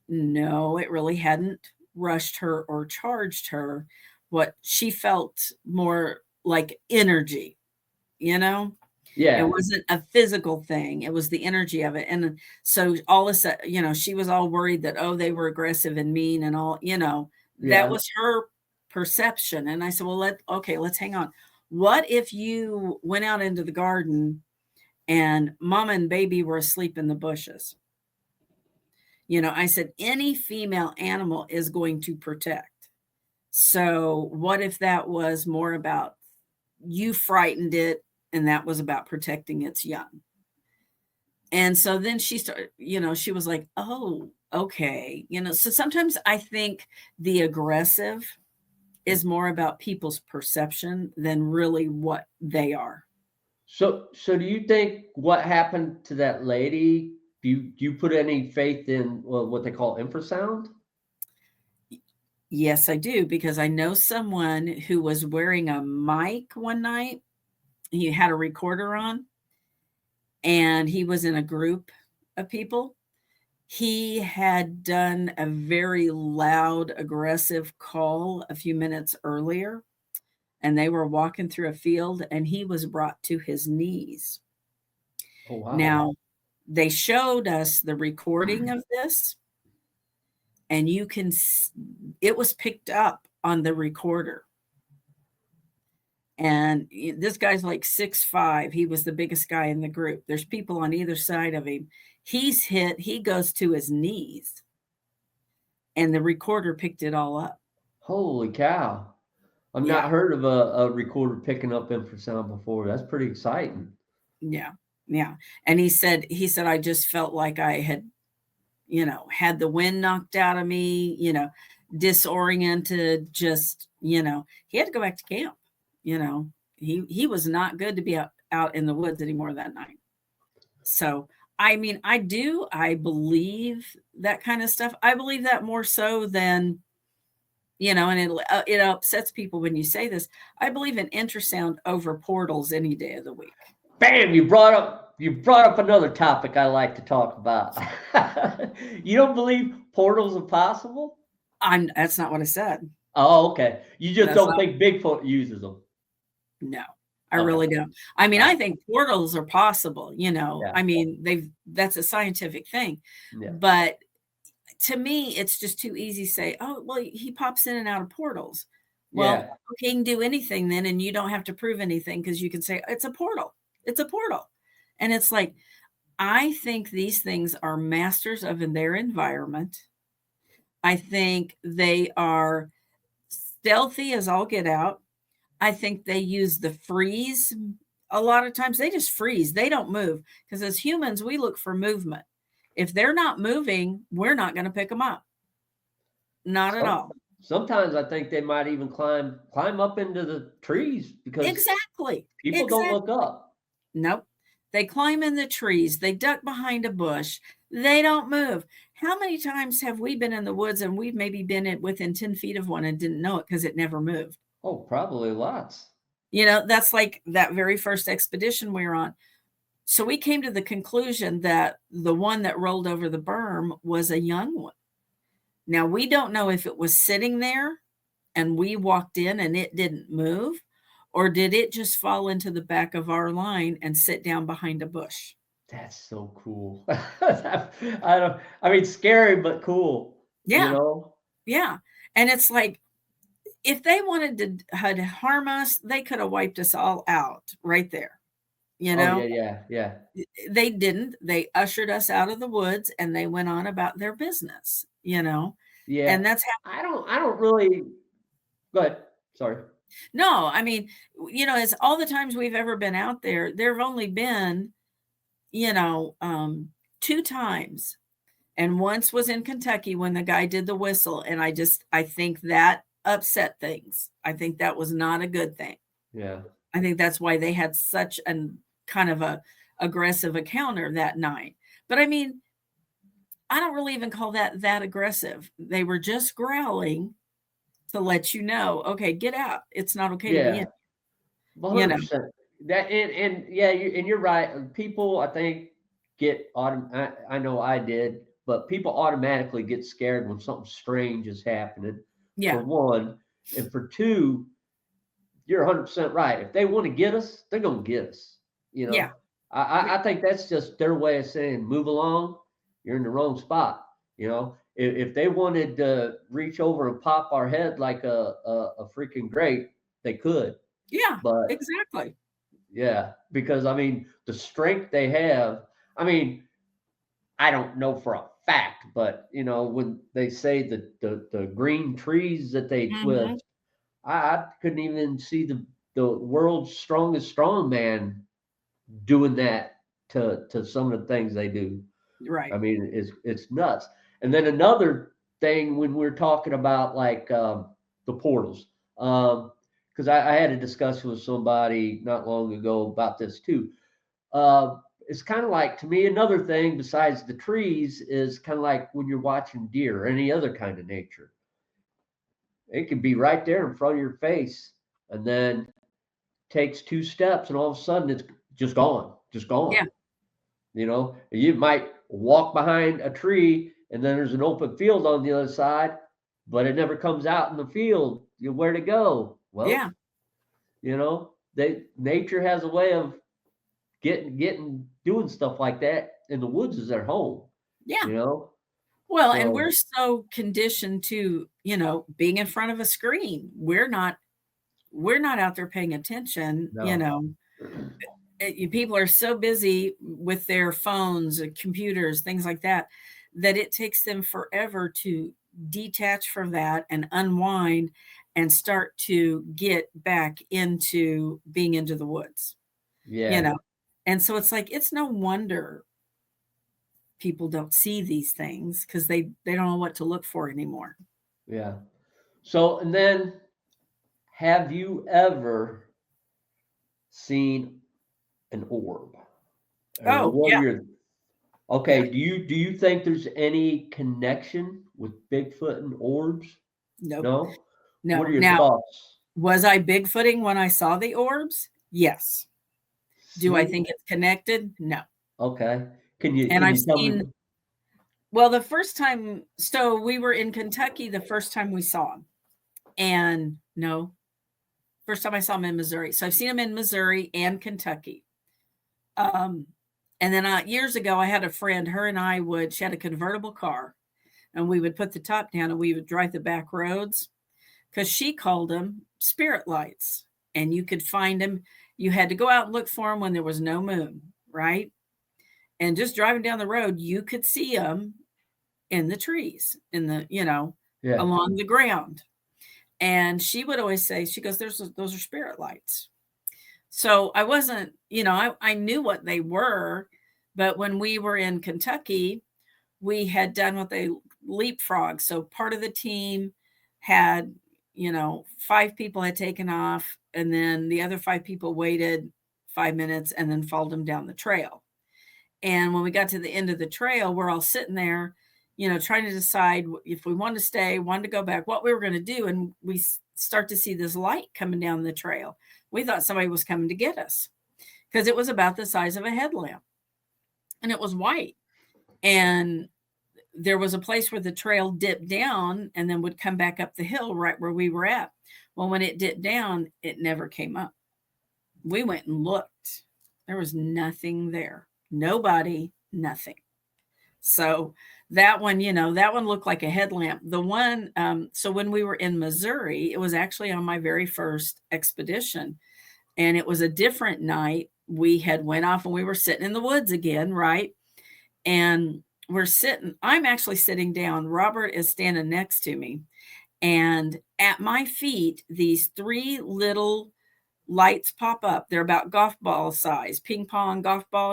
[SPEAKER 2] no, it really hadn't rushed her or charged her. What she felt more like energy, you know? It
[SPEAKER 1] Yeah,
[SPEAKER 2] wasn't a physical thing. It was the energy of it. And so all of a sudden, she was all worried that, oh, they were aggressive and mean and all, that
[SPEAKER 1] yeah,
[SPEAKER 2] was her perception. And I said, well, let's hang on. What if you went out into the garden and mama and baby were asleep in the bushes? I said, any female animal is going to protect. So what if that was more about you frightened it and that was about protecting its young? And so then she started, she was like, oh, okay. So sometimes I think the aggressive is more about people's perception than really what they are.
[SPEAKER 1] so do you think what happened to that lady? Do you put any faith in, well, what they call infrasound?
[SPEAKER 2] Yes, I do, because I know someone who was wearing a mic one night. He had a recorder on and he was in a group of people. He had done a very loud, aggressive call a few minutes earlier, and they were walking through a field, and he was brought to his knees.
[SPEAKER 1] Oh wow.
[SPEAKER 2] Now, they showed us the recording of this, and it was picked up on the recorder. And this guy's like 6'5". He was the biggest guy in the group. There's people on either side of him. He's hit, he goes to his knees, and the recorder picked it all up.
[SPEAKER 1] Holy cow. I've not
[SPEAKER 2] Yeah.
[SPEAKER 1] heard of a recorder picking up infrasound before. That's pretty exciting.
[SPEAKER 2] Yeah. Yeah. And he said, I just felt like I had, had the wind knocked out of me, disoriented, just, he had to go back to camp. He was not good to be out in the woods anymore that night. So I mean, I do. I believe that kind of stuff. I believe that more so than, and it upsets people when you say this. I believe in infrasound over portals any day of the week.
[SPEAKER 1] Bam! You brought up another topic I like to talk about. You don't believe portals are possible?
[SPEAKER 2] That's not what I said.
[SPEAKER 1] Oh, okay. You just
[SPEAKER 2] That's
[SPEAKER 1] don't
[SPEAKER 2] not,
[SPEAKER 1] think Bigfoot uses them.
[SPEAKER 2] no, I
[SPEAKER 1] Okay.
[SPEAKER 2] really don't. I mean,
[SPEAKER 1] All
[SPEAKER 2] I
[SPEAKER 1] right.
[SPEAKER 2] think portals are possible,
[SPEAKER 1] Yeah.
[SPEAKER 2] I mean, that's a scientific thing.
[SPEAKER 1] Yeah.
[SPEAKER 2] But to me, it's just too easy to say, oh, well, he pops in and out of portals. Well,
[SPEAKER 1] Yeah.
[SPEAKER 2] okay, he can do anything then, and you don't have to prove anything because you can say it's a portal. It's a portal. And it's like, I think these things are masters of in their environment. I think they are stealthy as all get out. I think they use the freeze. A lot of times they just freeze. They don't move because as humans, we look for movement. If they're not moving, we're not going to pick them up. Not at all.
[SPEAKER 1] Sometimes I think they might even climb up into the trees because
[SPEAKER 2] Exactly.
[SPEAKER 1] people don't
[SPEAKER 2] Exactly.
[SPEAKER 1] look up.
[SPEAKER 2] Nope. They climb in the trees. They duck behind a bush. They don't move. How many times have we been in the woods and we've maybe been within 10 feet of one and didn't know it because it never moved?
[SPEAKER 1] Oh, probably lots.
[SPEAKER 2] That's like that very first expedition we were on. So we came to the conclusion that the one that rolled over the berm was a young one. Now, we don't know if it was sitting there and we walked in and it didn't move, or did it just fall into the back of our line and sit down behind a bush?
[SPEAKER 1] That's so cool. I mean, scary, but cool.
[SPEAKER 2] Yeah. Yeah. And it's like, if they wanted to harm us, they could have wiped us all out right there.
[SPEAKER 1] Oh, yeah.
[SPEAKER 2] They didn't. They ushered us out of the woods and they went on about their business,
[SPEAKER 1] Yeah.
[SPEAKER 2] and that's how.
[SPEAKER 1] I don't really. Go ahead. Sorry.
[SPEAKER 2] No, I mean, it's all the times we've ever been out there. There have only been, 2 times, and once was in Kentucky when the guy did the whistle, and I think that upset things. I think that was not a good thing.
[SPEAKER 1] Yeah.
[SPEAKER 2] I think that's why they had such an kind of a aggressive encounter that night. But I mean, I don't really even call that aggressive. They were just growling to let you know, okay, get out. It's not okay to be in.
[SPEAKER 1] 100%. That and yeah, you're right. People, I think, I know I did, but people automatically get scared when something strange is happening.
[SPEAKER 2] Yeah.
[SPEAKER 1] For one, and for two, you're 100% right. If they want to get us, they're gonna get us.
[SPEAKER 2] Yeah.
[SPEAKER 1] I think that's just their way of saying, move along. You're in the wrong spot. If they wanted to reach over and pop our head like a freaking grape, they could.
[SPEAKER 2] Yeah,
[SPEAKER 1] But
[SPEAKER 2] exactly.
[SPEAKER 1] yeah, because I mean, the strength they have. I mean, I don't know for a fact, but when they say the green trees that they twist, I couldn't even see the world's strongest strongman doing that to some of the things they do.
[SPEAKER 2] Right.
[SPEAKER 1] I mean, it's nuts. And then another thing when we're talking about like the portals, because I had a discussion with somebody not long ago about this too. It's kind of like, to me, another thing besides the trees is kind of like when you're watching deer or any other kind of nature. It can be right there in front of your face, and then takes 2 steps, and all of a sudden it's just gone.
[SPEAKER 2] Yeah.
[SPEAKER 1] You might walk behind a tree, and then there's an open field on the other side, but it never comes out in the field. Where'd it go? Well,
[SPEAKER 2] Yeah.
[SPEAKER 1] Nature has a way of doing stuff like that in the woods is their home.
[SPEAKER 2] Yeah. Well, and
[SPEAKER 1] So
[SPEAKER 2] we're so conditioned to, being in front of a screen. We're not out there paying attention,
[SPEAKER 1] no.
[SPEAKER 2] People are so busy with their phones, computers, things like that it takes them forever to detach from that and unwind and start to get back into being into the woods.
[SPEAKER 1] Yeah.
[SPEAKER 2] And so it's like, it's no wonder people don't see these things because they don't know what to look for anymore.
[SPEAKER 1] Yeah. So, and then have you ever seen an orb?
[SPEAKER 2] Oh, yeah.
[SPEAKER 1] Okay. Do you think there's any connection with Bigfoot and orbs?
[SPEAKER 2] Nope.
[SPEAKER 1] No. What
[SPEAKER 2] No.
[SPEAKER 1] are your
[SPEAKER 2] Now,
[SPEAKER 1] thoughts?
[SPEAKER 2] was I Bigfooting when I saw the orbs? Yes. Do I
[SPEAKER 1] See?
[SPEAKER 2] think it's connected? No.
[SPEAKER 1] Okay. Can you
[SPEAKER 2] And
[SPEAKER 1] can
[SPEAKER 2] I've
[SPEAKER 1] you tell me?
[SPEAKER 2] seen, well, the first time, so we were in Kentucky the first time we saw him. And no, first time I saw him in Missouri. So I've seen him in Missouri and Kentucky. And then years ago, I had a friend, her and I she had a convertible car, and we would put the top down and we would drive the back roads because she called them spirit lights. And you could find them. You had to go out and look for them when there was no moon, right? And just driving down the road, you could see them in the trees,
[SPEAKER 1] Yeah.
[SPEAKER 2] along the ground. And she would always say, she goes, those are spirit lights. So I wasn't, I knew what they were, but when we were in Kentucky, we had done what they leapfrog. So part of the team had, 5 people had taken off, and then the other 5 people waited 5 minutes and then followed them down the trail. And when we got to the end of the trail, we're all sitting there, trying to decide if we wanted to stay, wanted to go back, what we were going to do. And we start to see this light coming down the trail. We thought somebody was coming to get us because it was about the size of a headlamp and it was white. And there was a place where the trail dipped down and then would come back up the hill right where we were at. Well, when it dipped down, it never came up. We went and looked. There was nothing there. Nobody, nothing. So that one, that one looked like a headlamp. The one, so when we were in Missouri, it was actually on my very first expedition, and it was a different night. We had went off and we were sitting in the woods again, right? And I'm actually sitting down. Robert is standing next to me, and at my feet, these 3 little lights pop up. They're about golf ball size, ping pong golf ball,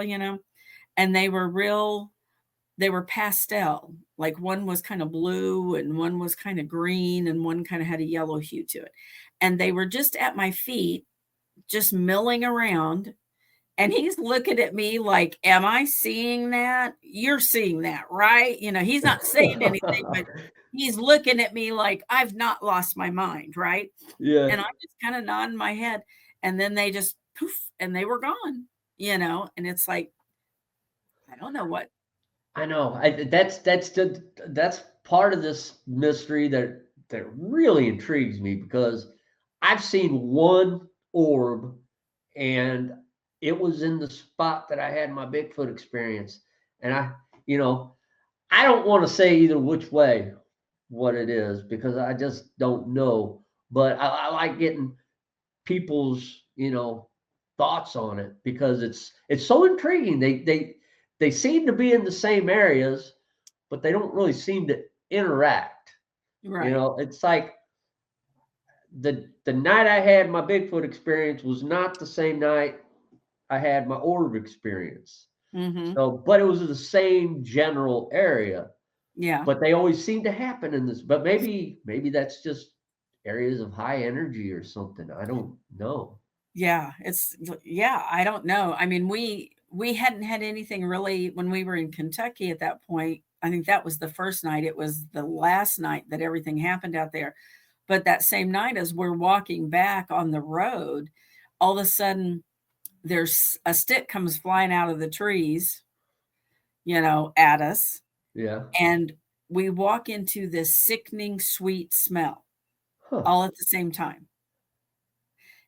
[SPEAKER 2] and they were pastel. Like one was kind of blue and one was kind of green and one kind of had a yellow hue to it. And they were just at my feet, just milling around. And he's looking at me like, am I seeing that? You're seeing that, right? He's not saying anything, but he's looking at me like I've not lost my mind, right?
[SPEAKER 1] Yeah.
[SPEAKER 2] And I'm just kind of nodding my head. And then they just poof and they were gone, and it's like, I don't know what.
[SPEAKER 1] I know. That's part of this mystery that really intrigues me, because I've seen one orb, and it was in the spot that I had my Bigfoot experience. And I don't want to say either which way what it is, because I just don't know. But I like getting people's thoughts on it, because it's so intriguing. They seem to be in the same areas, but they don't really seem to interact.
[SPEAKER 2] Right.
[SPEAKER 1] It's like the night I had my Bigfoot experience was not the same night I had my orb experience.
[SPEAKER 2] Mm-hmm.
[SPEAKER 1] So, but it was the same general area.
[SPEAKER 2] Yeah.
[SPEAKER 1] But they always seem to happen in this. But maybe that's just areas of high energy or something. I don't know.
[SPEAKER 2] Yeah, I don't know. I mean, we hadn't had anything really when we were in Kentucky at that point. I think that was the first night. It was the last night that everything happened out there. But that same night, as we're walking back on the road, all of a sudden there's a stick comes flying out of the trees, at us.
[SPEAKER 1] Yeah.
[SPEAKER 2] And we walk into this sickening sweet smell all at the same time.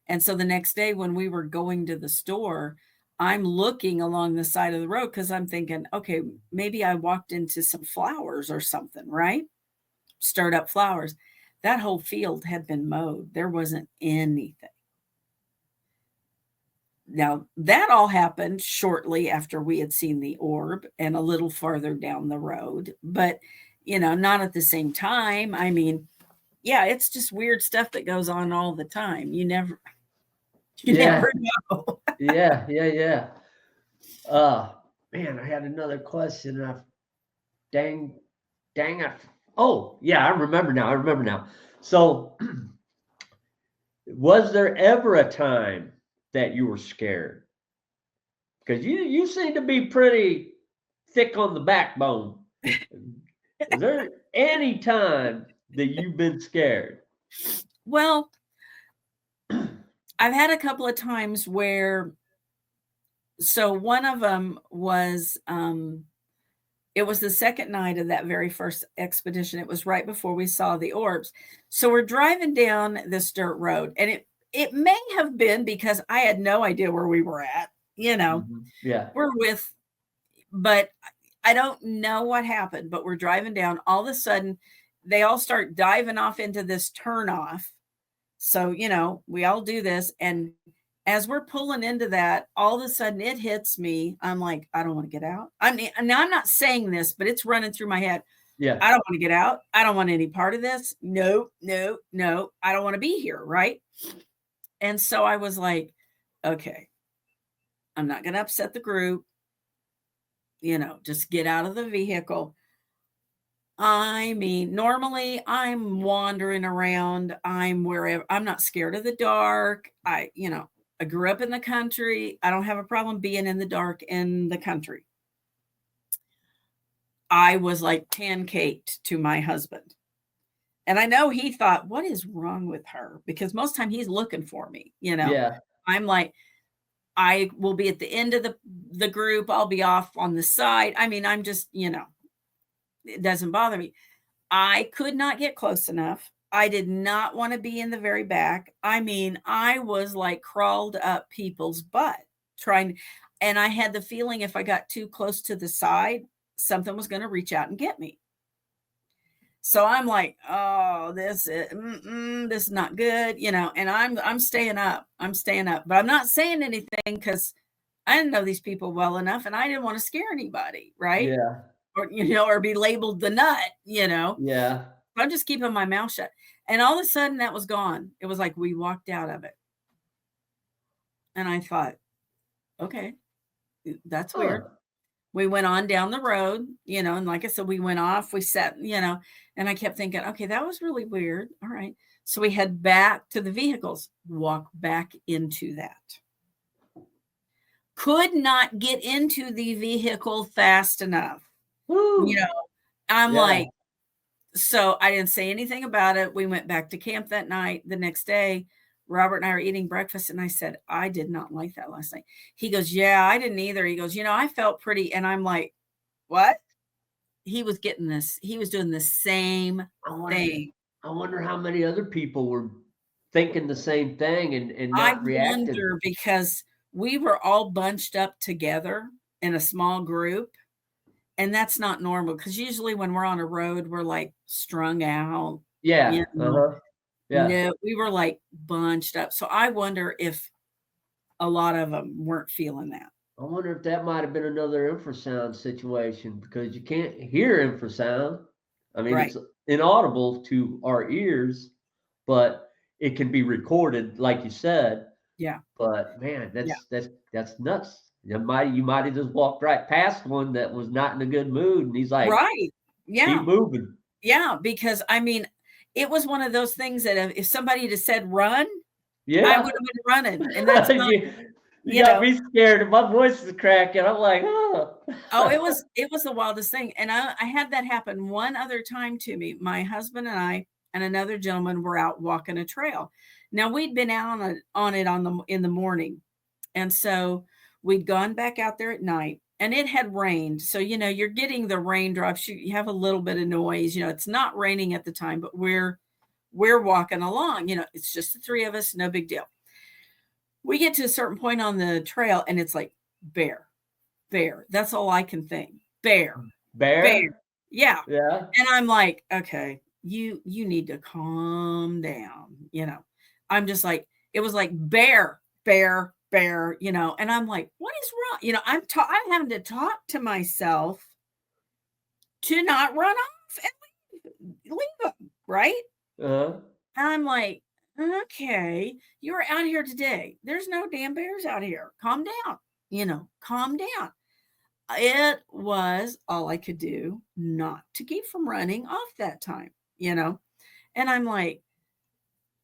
[SPEAKER 2] And so the next day when we were going to the store, I'm looking along the side of the road because I'm thinking, okay, maybe I walked into some flowers or something, right? Stirred up flowers. That whole field had been mowed. There wasn't anything. Now, that all happened shortly after we had seen the orb and a little farther down the road, but, not at the same time. I mean, yeah, it's just weird stuff that goes on all the time. You never know.
[SPEAKER 1] Yeah. Man, I had another question. Oh, yeah, I remember now. So, was there ever a time that you were scared? Because you seem to be pretty thick on the backbone. Is there any time that you've been scared?
[SPEAKER 2] Well, I've had a couple of times where, so one of them was, it was the second night of that very first expedition. It was right before we saw the orbs. So we're driving down this dirt road, and it may have been because I had no idea where we were at,
[SPEAKER 1] Yeah.
[SPEAKER 2] but I don't know what happened, but we're driving down. All of a sudden, they all start diving off into this turnoff. So, we all do this. And as we're pulling into that, all of a sudden it hits me. I'm like, I don't want to get out. I'm not saying this, but it's running through my head.
[SPEAKER 1] Yeah.
[SPEAKER 2] I don't want to get out. I don't want any part of this. No. I don't want to be here. Right. And so I was like, okay, I'm not going to upset the group. Just get out of the vehicle. I mean, normally I'm wandering around. I'm wherever. I'm not scared of the dark. I grew up in the country. I don't have a problem being in the dark in the country. I was like pancaked to my husband. And I know he thought, what is wrong with her? Because most time he's looking for me,
[SPEAKER 1] Yeah.
[SPEAKER 2] I'm like, I will be at the end of the group. I'll be off on the side. I mean, I'm just, it doesn't bother me. I could not get close enough. I did not want to be in the very back. I mean, I was like crawled up people's butt trying, and I had the feeling if I got too close to the side, something was going to reach out and get me. So I'm like, oh, this is not good, and I'm staying up. But I'm not saying anything because I didn't know these people well enough, and I didn't want to scare anybody, right?
[SPEAKER 1] Yeah.
[SPEAKER 2] Or be labeled the nut,
[SPEAKER 1] Yeah.
[SPEAKER 2] I'm just keeping my mouth shut. And all of a sudden that was gone. It was like we walked out of it. And I thought, okay, that's weird. We went on down the road, and like I said, we went off, we sat, and I kept thinking, okay, that was really weird. All right. So we head back to the vehicles, walk back into that. Could not get into the vehicle fast enough.
[SPEAKER 1] Woo.
[SPEAKER 2] I'm like, so I didn't say anything about it. We went back to camp that night. The next day, Robert and I were eating breakfast, and I said, I did not like that last night. He goes, yeah, I didn't either. He goes, I felt pretty. And I'm like, what? He was getting this. He was doing the same thing.
[SPEAKER 1] I wonder how many other people were thinking the same thing and not reacting. I wonder
[SPEAKER 2] because we were all bunched up together in a small group. And that's not normal because usually when we're on a road, we're like strung out.
[SPEAKER 1] Yeah. Yeah.
[SPEAKER 2] No, we were like bunched up. So I wonder if a lot of them weren't feeling that.
[SPEAKER 1] I wonder if that might have been another infrasound situation because you can't hear infrasound. I mean, It's inaudible to our ears, but it can be recorded, like you said.
[SPEAKER 2] Yeah.
[SPEAKER 1] But man, that's nuts. You might have just walked right past one that was not in a good mood, and he's like,
[SPEAKER 2] right, yeah,
[SPEAKER 1] keep moving.
[SPEAKER 2] Yeah, because I mean, it was one of those things that if somebody had said run,
[SPEAKER 1] yeah,
[SPEAKER 2] I would have been running, and that's not,
[SPEAKER 1] you got me scared, and my voice is cracking. I'm like, oh,
[SPEAKER 2] it was the wildest thing, and I had that happen one other time to me. My husband and I and another gentleman were out walking a trail. Now we'd been out in the morning, and so we'd gone back out there at night, and it had rained. So, you're getting the raindrops. You have a little bit of noise. It's not raining at the time, but we're walking along. It's just the three of us. No big deal. We get to a certain point on the trail, and it's like bear. That's all I can think. Bear. Yeah. And I'm like, okay, you need to calm down. I'm just like, it was like bear, and I'm like, what is wrong? I'm having to talk to myself to not run off and leave them, right? And I'm like, okay, you were out here today. There's no damn bears out here. Calm down, calm down. It was all I could do not to keep from running off that time, and I'm like,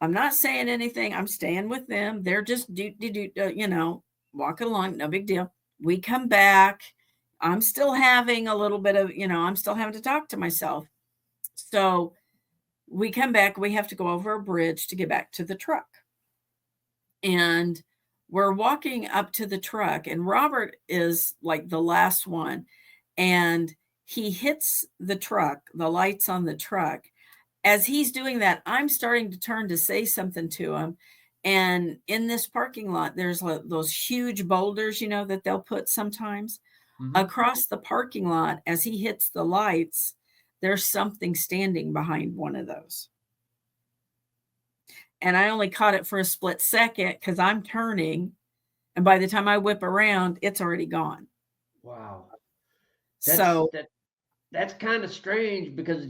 [SPEAKER 2] I'm not saying anything. I'm staying with them. They're just walking along. No big deal. We come back. I'm still having a little bit of, I'm still having to talk to myself. So we come back, we have to go over a bridge to get back to the truck. And we're walking up to the truck, and Robert is like the last one. And he hits the truck, the lights on the truck. As he's doing that, I'm starting to turn to say something to him. And in this parking lot, there's those huge boulders, that they'll put sometimes across the parking lot. As he hits the lights, there's something standing behind one of those. And I only caught it for a split second because I'm turning. And by the time I whip around, it's already gone.
[SPEAKER 1] Wow. That's kind of strange, because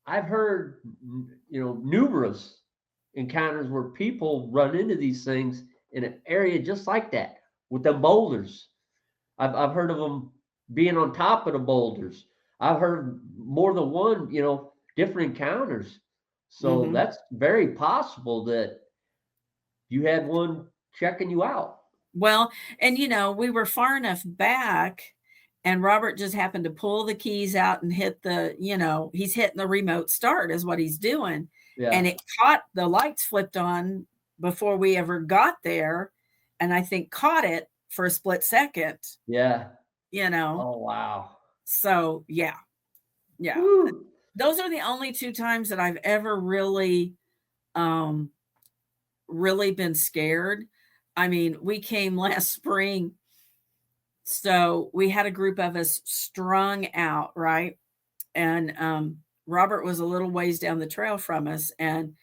[SPEAKER 1] I've heard, numerous encounters where people run into these things in an area just like that with the boulders. I've heard of them being on top of the boulders. I've heard more than one, different encounters. So that's very possible that you had one checking you out.
[SPEAKER 2] Well, and we were far enough back, and Robert just happened to pull the keys out and hit the, he's hitting the remote start is what he's doing. Yeah. And it caught, the lights flipped on before we ever got there. And I think caught it for a split second.
[SPEAKER 1] Yeah. Oh, wow.
[SPEAKER 2] So, yeah. Yeah. Woo. Those are the only two times that I've ever really been scared. I mean, we came last spring. So we had a group of us strung out, right? And Robert was a little ways down the trail from us, and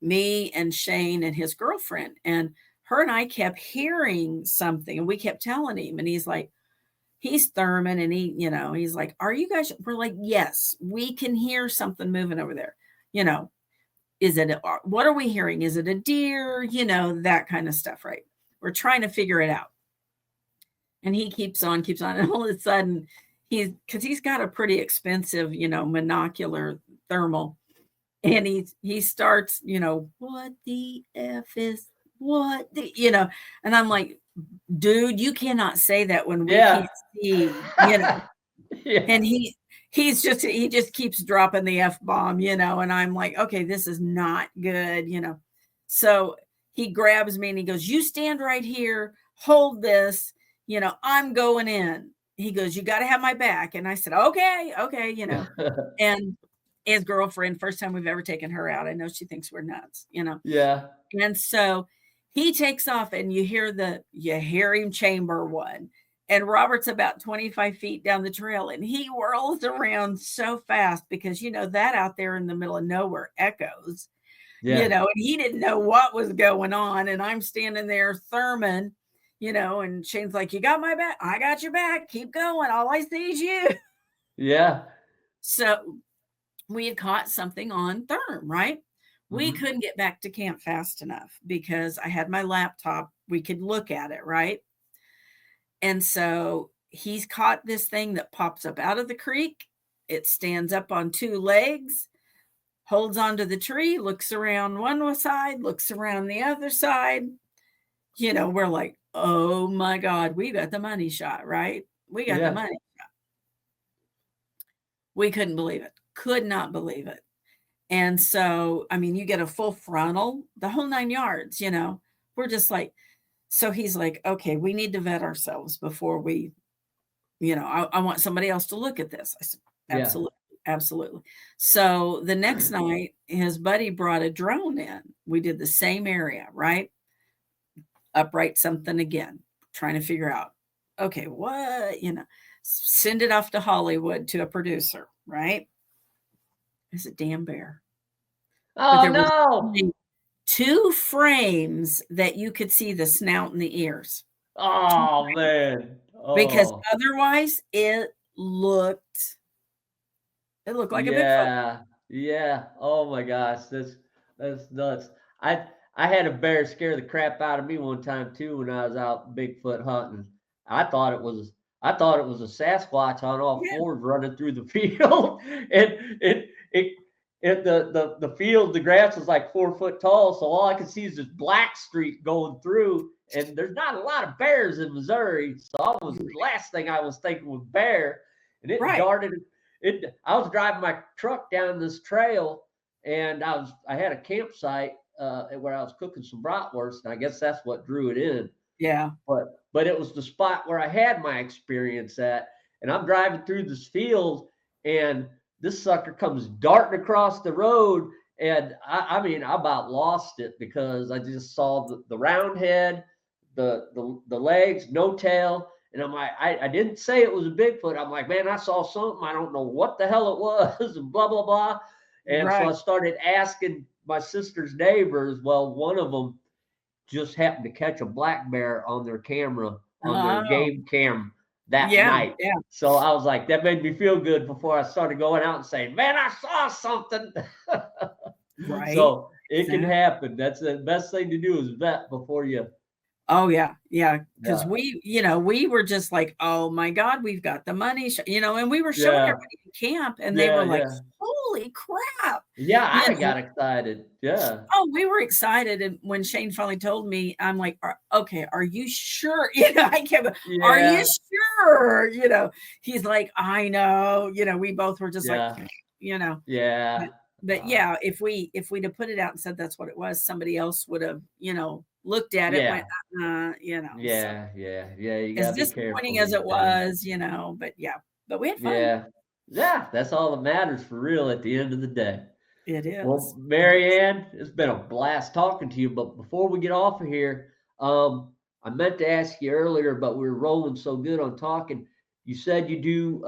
[SPEAKER 2] me and Shane and his girlfriend, and her and I kept hearing something, and we kept telling him, and he's like, he's Thurman, and he's like, are you guys, we're like, yes, we can hear something moving over there. Is it, what are we hearing? Is it a deer? That kind of stuff, right? We're trying to figure it out. And he keeps on, and all of a sudden because he's got a pretty expensive, monocular thermal. And he starts, what the F is, what the, and I'm like, dude, you cannot say that when we can't see, Yeah. And he just keeps dropping the F-bomb, and I'm like, okay, this is not good, So he grabs me and he goes, you stand right here, hold this, I'm going in. He goes, you got to have my back. And I said, okay, and his girlfriend, first time we've ever taken her out. I know she thinks we're nuts,
[SPEAKER 1] Yeah.
[SPEAKER 2] And so he takes off, and you hear him chamber one. And Robert's about 25 feet down the trail, and he whirls around so fast because, that out there in the middle of nowhere echoes, and he didn't know what was going on. And I'm standing there, Thurman, and Shane's like, you got my back. I got your back. Keep going. All I see is you.
[SPEAKER 1] Yeah.
[SPEAKER 2] So we had caught something on Therm, right? We couldn't get back to camp fast enough because I had my laptop. We could look at it, right? And so he's caught this thing that pops up out of the creek. It stands up on two legs, holds onto the tree, looks around one side, looks around the other side. We're like, oh my God, we got the money shot, right? We got the money shot. We couldn't believe it. Could not believe it. And so, I mean, you get a full frontal, the whole 9 yards, we're just like, so he's like, okay, we need to vet ourselves before we, I want somebody else to look at this. I said, absolutely. Yeah. Absolutely. So the next night, his buddy brought a drone in. We did the same area, right? Upright something again, trying to figure out, okay, what, send it off to Hollywood to a producer, right? It's a damn bear.
[SPEAKER 1] Oh, no.
[SPEAKER 2] 2 frames that you could see the snout and the ears.
[SPEAKER 1] Oh, man. Oh.
[SPEAKER 2] Because otherwise it looked like a Bigfoot.
[SPEAKER 1] Yeah. Oh my gosh. That's nuts. I had a bear scare the crap out of me one time too when I was out Bigfoot hunting. I thought it was a Sasquatch on all fours running through the field. And the field, the grass was like 4 foot tall, so all I could see is this black streak going through. and there's not a lot of bears in Missouri. So the last thing I was thinking was bear, and it darted. I was driving my truck down this trail, and I had a campsite where I was cooking some bratwurst, and I guess that's what drew it in.
[SPEAKER 2] Yeah.
[SPEAKER 1] But it was the spot where I had my experience at, and I'm driving through this field, and this sucker comes darting across the road, and I mean, I about lost it because I just saw the round head, the legs, no tail, and I'm like, I didn't say it was a Bigfoot. I'm like, man, I saw something. I don't know what the hell it was, and blah blah blah. And so I started asking my sister's neighbors. Well, one of them just happened to catch a black bear on their camera, on their game cam that night.
[SPEAKER 2] Yeah.
[SPEAKER 1] So I was like, that made me feel good before I started going out and saying, man, I saw something.
[SPEAKER 2] Right.
[SPEAKER 1] So it can happen. That's the best thing to do is vet before you.
[SPEAKER 2] Oh, yeah. Yeah. Because we were just like, oh my God, we've got the money, and we were showing everybody in camp, and they were like, holy crap.
[SPEAKER 1] Yeah, I got excited. Yeah.
[SPEAKER 2] Oh, we were excited. And when Shane finally told me, I'm like, okay, are you sure? I kept, are you sure? He's like, I know, we both were just like,
[SPEAKER 1] Yeah.
[SPEAKER 2] But yeah, if we'd have put it out and said that's what it was, somebody else would have, looked at it, went,
[SPEAKER 1] Yeah.
[SPEAKER 2] So,
[SPEAKER 1] You
[SPEAKER 2] as disappointing as it was, but we had fun.
[SPEAKER 1] Yeah, that's all that matters for real at the end of the day.
[SPEAKER 2] It is.
[SPEAKER 1] Well, Mary Ann, it's been a blast talking to you. But before we get off of here, I meant to ask you earlier, but we were rolling so good on talking. You said you do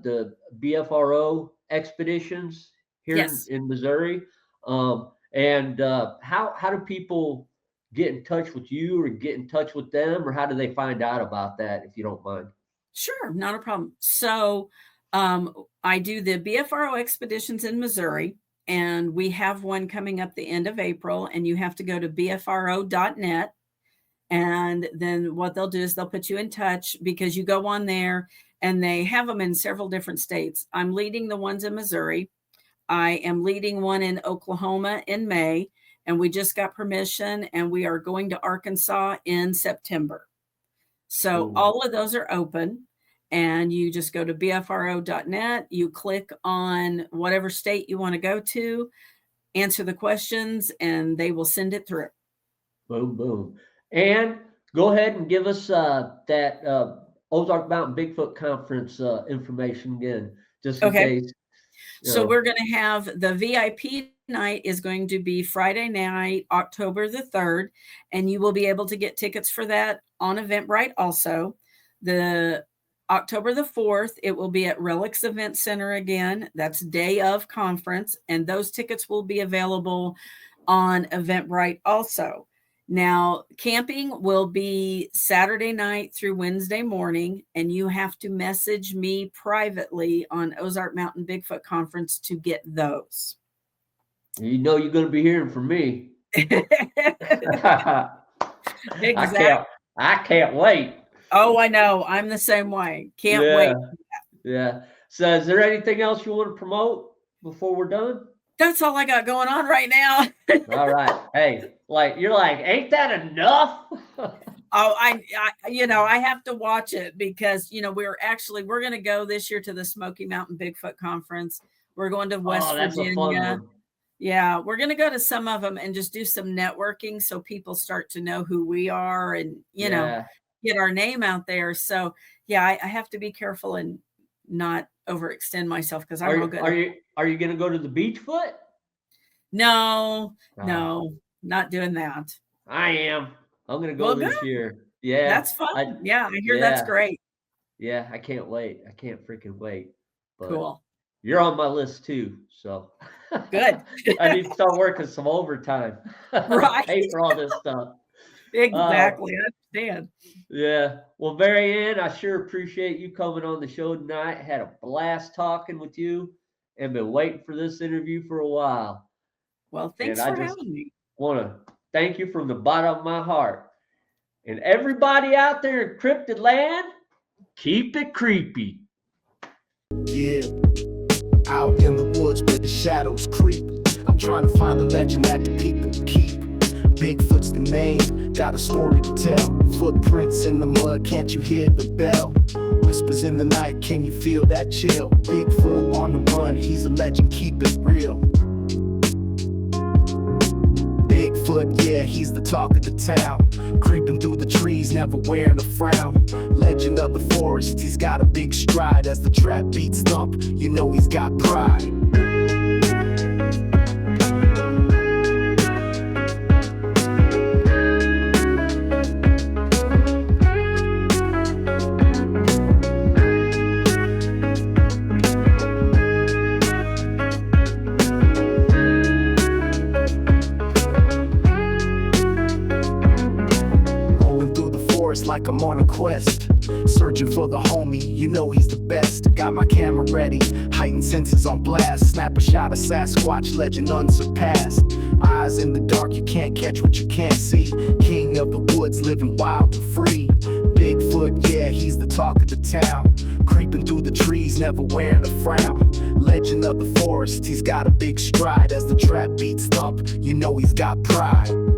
[SPEAKER 1] the BFRO expeditions here in Missouri. And how do people get in touch with you or get in touch with them, or how do they find out about that, if you don't mind?
[SPEAKER 2] Sure, not a problem. So I do the BFRO expeditions in Missouri, and we have one coming up the end of April, and you have to go to bfro.net. And then what they'll do is they'll put you in touch, because you go on there and they have them in several different states. I'm leading the ones in Missouri. I am leading one in Oklahoma in May, and we just got permission, and we are going to Arkansas in September. So all of those are open, and you just go to bfro.net. You click on whatever state you want to go to, answer the questions, and they will send it through.
[SPEAKER 1] Boom, boom. And go ahead and give us that Ozark Mountain Bigfoot Conference information again, just in case.
[SPEAKER 2] So we're going to have the VIP night is going to be Friday night, October the 3rd, and you will be able to get tickets for that on Eventbrite also. The October the 4th, it will be at Relics Event Center again. That's day of conference, and those tickets will be available on Eventbrite also. Now, camping will be Saturday night through Wednesday morning, and you have to message me privately on Ozark Mountain Bigfoot Conference to get those.
[SPEAKER 1] You're going to be hearing from me.
[SPEAKER 2] Exactly.
[SPEAKER 1] I can't wait.
[SPEAKER 2] Oh, I know. I'm the same way. Can't wait.
[SPEAKER 1] Yeah. So is there anything else you want to promote before we're done?
[SPEAKER 2] That's all I got going on right now.
[SPEAKER 1] All right. Hey, you're like, ain't that enough?
[SPEAKER 2] I have to watch it because, we're going to go this year to the Smoky Mountain Bigfoot Conference. We're going to West Virginia. Yeah, we're going to go to some of them and just do some networking so people start to know who we are and, get our name out there. So, I have to be careful and not overextend myself because I'm real good.
[SPEAKER 1] Are you going to go to the Beachfoot?
[SPEAKER 2] No, not doing that.
[SPEAKER 1] I am. I'm going to go this year. Yeah.
[SPEAKER 2] That's fun. I hear that's great.
[SPEAKER 1] Yeah, I can't wait. I can't freaking wait. But
[SPEAKER 2] cool.
[SPEAKER 1] You're on my list too, so.
[SPEAKER 2] Good.
[SPEAKER 1] I need to start working some overtime.
[SPEAKER 2] Right.
[SPEAKER 1] Pay for all this stuff.
[SPEAKER 2] Exactly. I understand.
[SPEAKER 1] Yeah. Well, Mary Ann, I sure appreciate you coming on the show tonight. Had a blast talking with you and been waiting for this interview for a while.
[SPEAKER 2] Well, thanks for having me.
[SPEAKER 1] Want to thank you from the bottom of my heart. And everybody out there in Cryptid Land, keep it creepy.
[SPEAKER 3] Yeah. Out in the woods where the shadows creep. I'm trying to find a legend that the people keep. Bigfoot's the name, got a story to tell. Footprints in the mud, can't you hear the bell? Whispers in the night, can you feel that chill? Bigfoot on the run, he's a legend, keep it real. Bigfoot, yeah, he's the talk of the town. Creeping through the trees, never wearing a frown. Legend of the forest, he's got a big stride. As the trap beats thump, you know he's got pride. Like I'm on a quest, searching for the homie, you know he's the best. Got my camera ready, heightened senses on blast. Snap a shot of Sasquatch, legend unsurpassed. Eyes in the dark, you can't catch what you can't see. King of the woods, living wild and free. Bigfoot, yeah, he's the talk of the town. Creeping through the trees, never wearing a frown. Legend of the forest, he's got a big stride. As the trap beats thump, you know he's got pride.